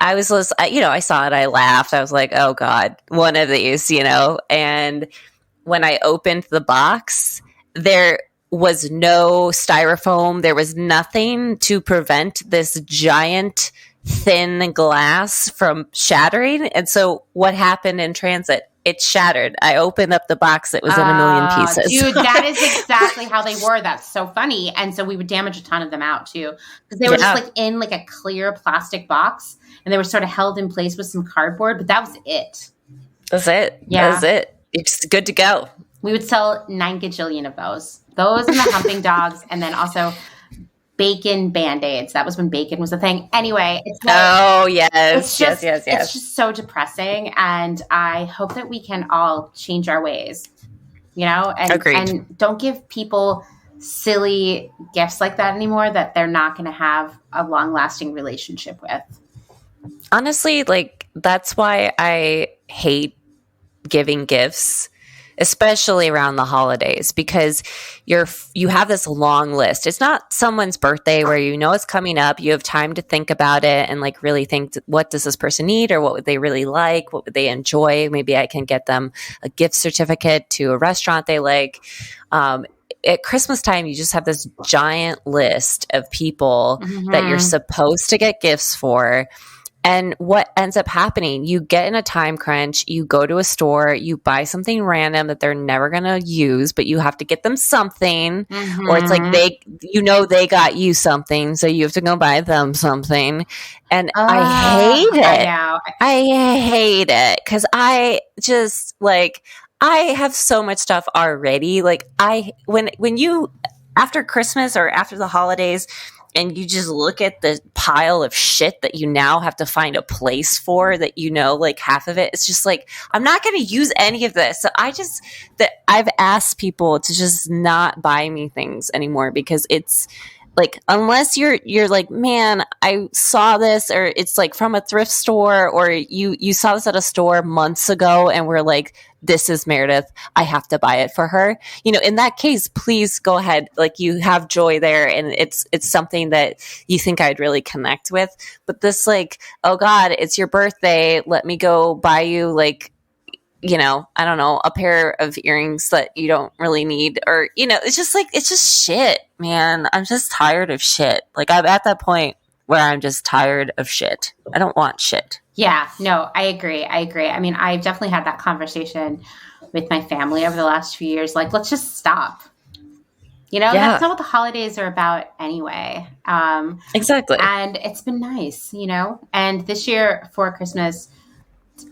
I was, you know, I saw it, I laughed, I was like, oh God, one of these, you know, and when I opened the box, there was no styrofoam, there was nothing to prevent this giant thin glass from shattering. And so what happened in transit? It shattered. I opened up the box. It was in a million pieces. Dude, that is exactly how they were. That's so funny. And so we would damage a ton of them out too. Because they were just like in like a clear plastic box. And they were sort of held in place with some cardboard. But that was it. That's it. Yeah. That was it. It's good to go. We would sell 9 gajillion of those. Those and the humping dogs. And then also bacon Band-Aids. That was when bacon was a thing. Anyway. It's like, yes. It's just so depressing. And I hope that we can all change our ways. You know? And don't give people silly gifts like that anymore that they're not going to have a long-lasting relationship with. Honestly, like, that's why I hate giving gifts, especially around the holidays, because you have this long list. It's not someone's birthday where you know it's coming up. You have time to think about it and like really think, what does this person need, or what would they really like? What would they enjoy? Maybe I can get them a gift certificate to a restaurant they like. At Christmas time, you just have this giant list of people that you're supposed to get gifts for. And what ends up happening, you get in a time crunch, you go to a store, you buy something random that they're never going to use, but you have to get them something. Or it's like they got you something, so you have to go buy them something. And I hate it. I hate it because I just like, I have so much stuff already. Like when you, after Christmas or after the holidays, and you just look at the pile of shit that you now have to find a place for, that you know, like half of it, it's just like, I'm not going to use any of this. So I've asked people to just not buy me things anymore, because it's like, unless you're like, man, I saw this, or it's like from a thrift store, or you saw this at a store months ago and we're like, this is Meredith, I have to buy it for her. You know, in that case, please go ahead. Like, you have joy there, and it's something that you think I'd really connect with. But this, like, oh God, it's your birthday, let me go buy you, like, you know, I don't know, a pair of earrings that you don't really need, or, you know, it's just like, it's just shit, man. I'm just tired of shit. Like, I'm at that point where I'm just tired of shit. I don't want shit. Yeah, no, I agree. I mean, I've definitely had that conversation with my family over the last few years. Like, let's just stop. You know, that's not what the holidays are about anyway. Exactly. And it's been nice, you know. And this year for Christmas,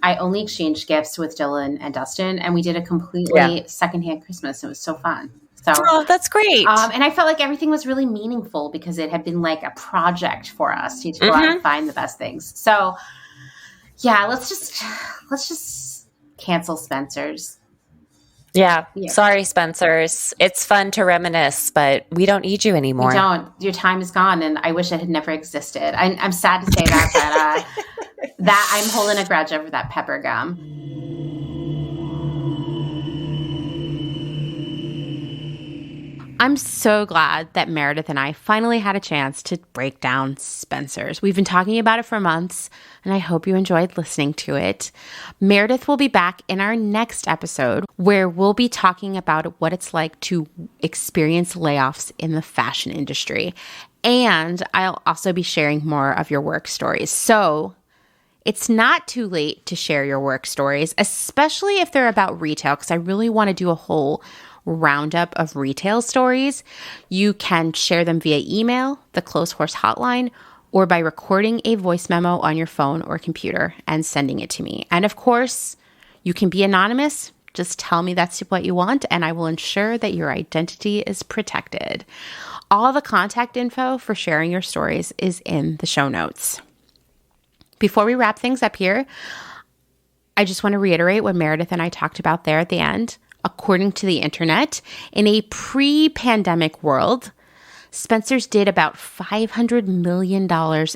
I only exchanged gifts with Dylan and Dustin, and we did a completely secondhand Christmas. It was so fun. So, that's great. And I felt like everything was really meaningful because it had been like a project for us to go out and find the best things. So, yeah, let's just cancel Spencer's. Yeah. Sorry, Spencer's. It's fun to reminisce, but we don't need you anymore. We don't. Your time is gone, and I wish it had never existed. I'm sad to say that, but that I'm holding a grudge over that pepper gum. I'm so glad that Meredith and I finally had a chance to break down Spencer's. We've been talking about it for months, and I hope you enjoyed listening to it. Meredith will be back in our next episode, where we'll be talking about what it's like to experience layoffs in the fashion industry. And I'll also be sharing more of your work stories. So it's not too late to share your work stories, especially if they're about retail, because I really want to do a whole roundup of retail stories. You can share them via email, the Clotheshorse hotline, or by recording a voice memo on your phone or computer and sending it to me. And of course, you can be anonymous. Just tell me that's what you want, and I will ensure that your identity is protected. All the contact info for sharing your stories is in the show notes. Before we wrap things up here, I just want to reiterate what Meredith and I talked about there at the end. According to the internet, in a pre-pandemic world, Spencer's did about $500 million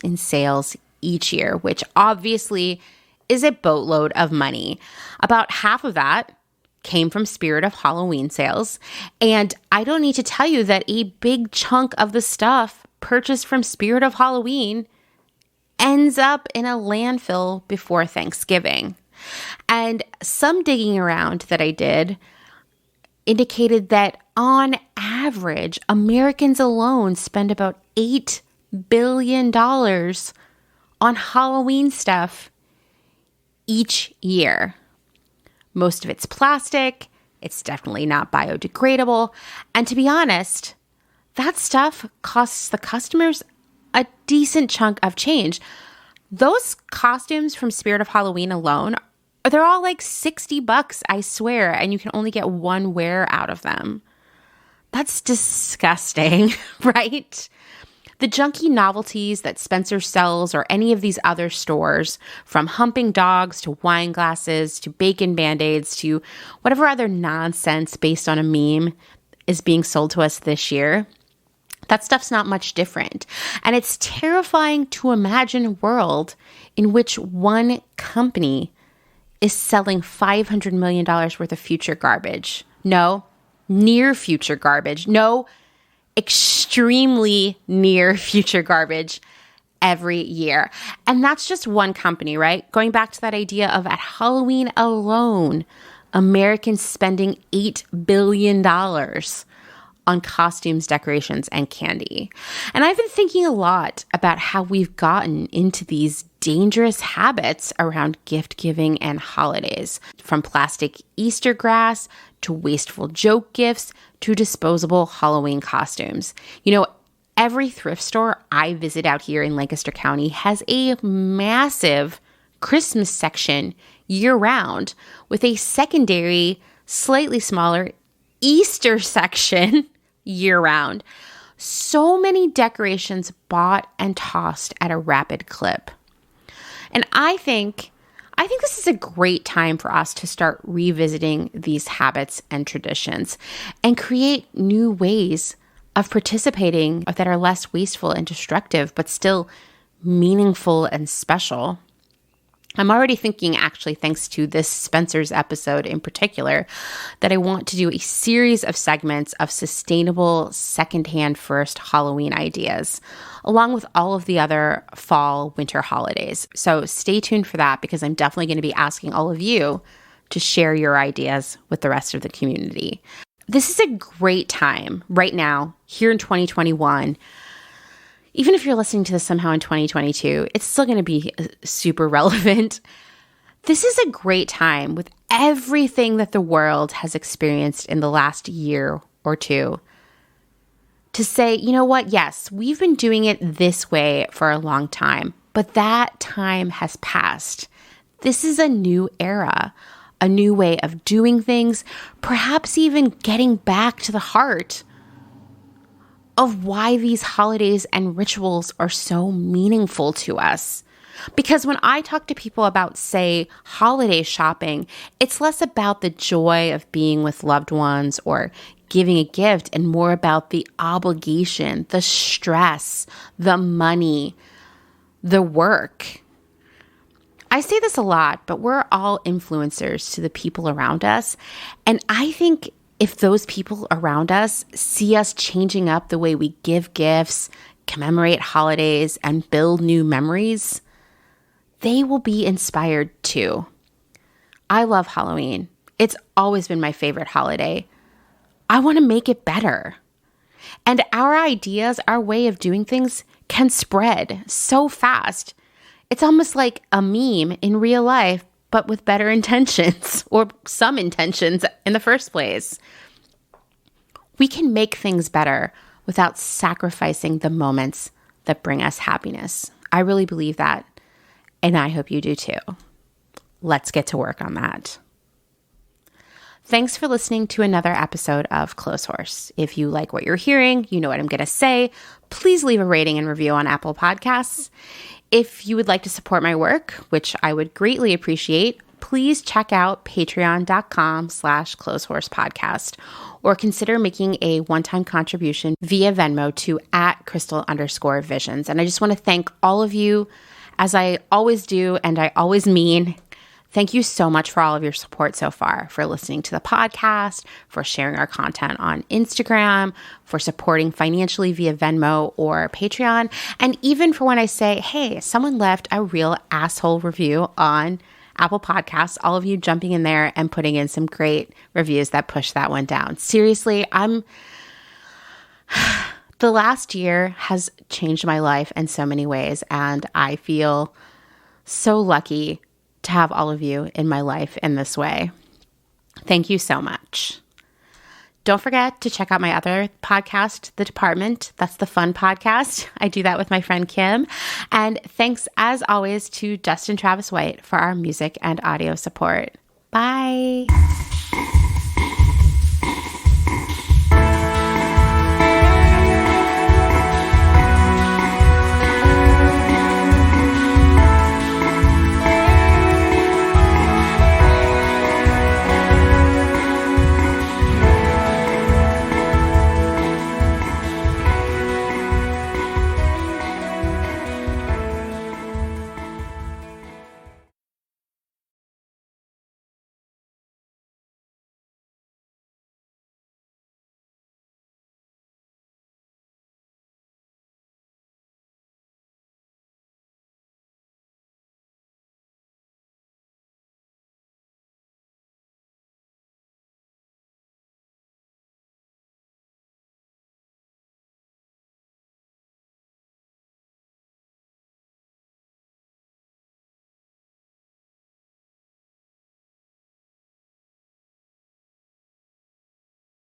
in sales each year, which obviously is a boatload of money. About half of that came from Spirit of Halloween sales. And I don't need to tell you that a big chunk of the stuff purchased from Spirit of Halloween ends up in a landfill before Thanksgiving. And some digging around that I did indicated that on average, Americans alone spend about $8 billion on Halloween stuff each year. Most of it's plastic. It's definitely not biodegradable. And to be honest, that stuff costs the customers a decent chunk of change. Those costumes from Spirit of Halloween alone, they're all like $60, I swear, and you can only get one wear out of them. That's disgusting, right? The junky novelties that Spencer sells or any of these other stores, from humping dogs to wine glasses to bacon Band-Aids to whatever other nonsense based on a meme is being sold to us this year, that stuff's not much different. And it's terrifying to imagine a world in which one company is selling $500 million worth of future garbage. No, near future garbage. No, extremely near future garbage every year. And that's just one company, right? Going back to that idea of at Halloween alone, Americans spending $8 billion on costumes, decorations, and candy. And I've been thinking a lot about how we've gotten into these dangerous habits around gift giving and holidays, from plastic Easter grass to wasteful joke gifts to disposable Halloween costumes. You know, every thrift store I visit out here in Lancaster County has a massive Christmas section year-round with a secondary, slightly smaller Easter section year-round. So many decorations bought and tossed at a rapid clip. And I think this is a great time for us to start revisiting these habits and traditions and create new ways of participating that are less wasteful and destructive, but still meaningful and special. I'm already thinking, actually, thanks to this Spencer's episode in particular, that I want to do a series of segments of sustainable secondhand first Halloween ideas, along with all of the other fall, winter holidays. So stay tuned for that, because I'm definitely going to be asking all of you to share your ideas with the rest of the community. This is a great time right now, here in 2021. Even if you're listening to this somehow in 2022, it's still going to be super relevant. This is a great time with everything that the world has experienced in the last year or two to say, you know what? Yes, we've been doing it this way for a long time, but that time has passed. This is a new era, a new way of doing things, perhaps even getting back to the heart of why these holidays and rituals are so meaningful to us. Because when I talk to people about, say, holiday shopping, it's less about the joy of being with loved ones or giving a gift and more about the obligation, the stress, the money, the work. I say this a lot, but we're all influencers to the people around us. And I think if those people around us see us changing up the way we give gifts, commemorate holidays, and build new memories, they will be inspired too. I love Halloween. It's always been my favorite holiday. I want to make it better. And our ideas, our way of doing things can spread so fast. It's almost like a meme in real life, but with better intentions, or some intentions in the first place. We can make things better without sacrificing the moments that bring us happiness. I really believe that, and I hope you do too. Let's get to work on that. Thanks for listening to another episode of Clotheshorse. If you like what you're hearing, you know what I'm going to say. Please leave a rating and review on Apple Podcasts. If you would like to support my work, which I would greatly appreciate, please check out patreon.com/clotheshorsepodcast, or consider making a one-time contribution via Venmo to @crystal_visions. And I just want to thank all of you, as I always do, and I always mean. Thank you so much for all of your support so far, for listening to the podcast, for sharing our content on Instagram, for supporting financially via Venmo or Patreon, and even for when I say, hey, someone left a real asshole review on Apple Podcasts, all of you jumping in there and putting in some great reviews that push that one down. Seriously, the last year has changed my life in so many ways, and I feel so lucky to have all of you in my life in this way. Thank you so much. Don't forget to check out my other podcast, The Department. That's the fun podcast. I do that with my friend Kim. And thanks, as always, to Dustin Travis White for our music and audio support. Bye.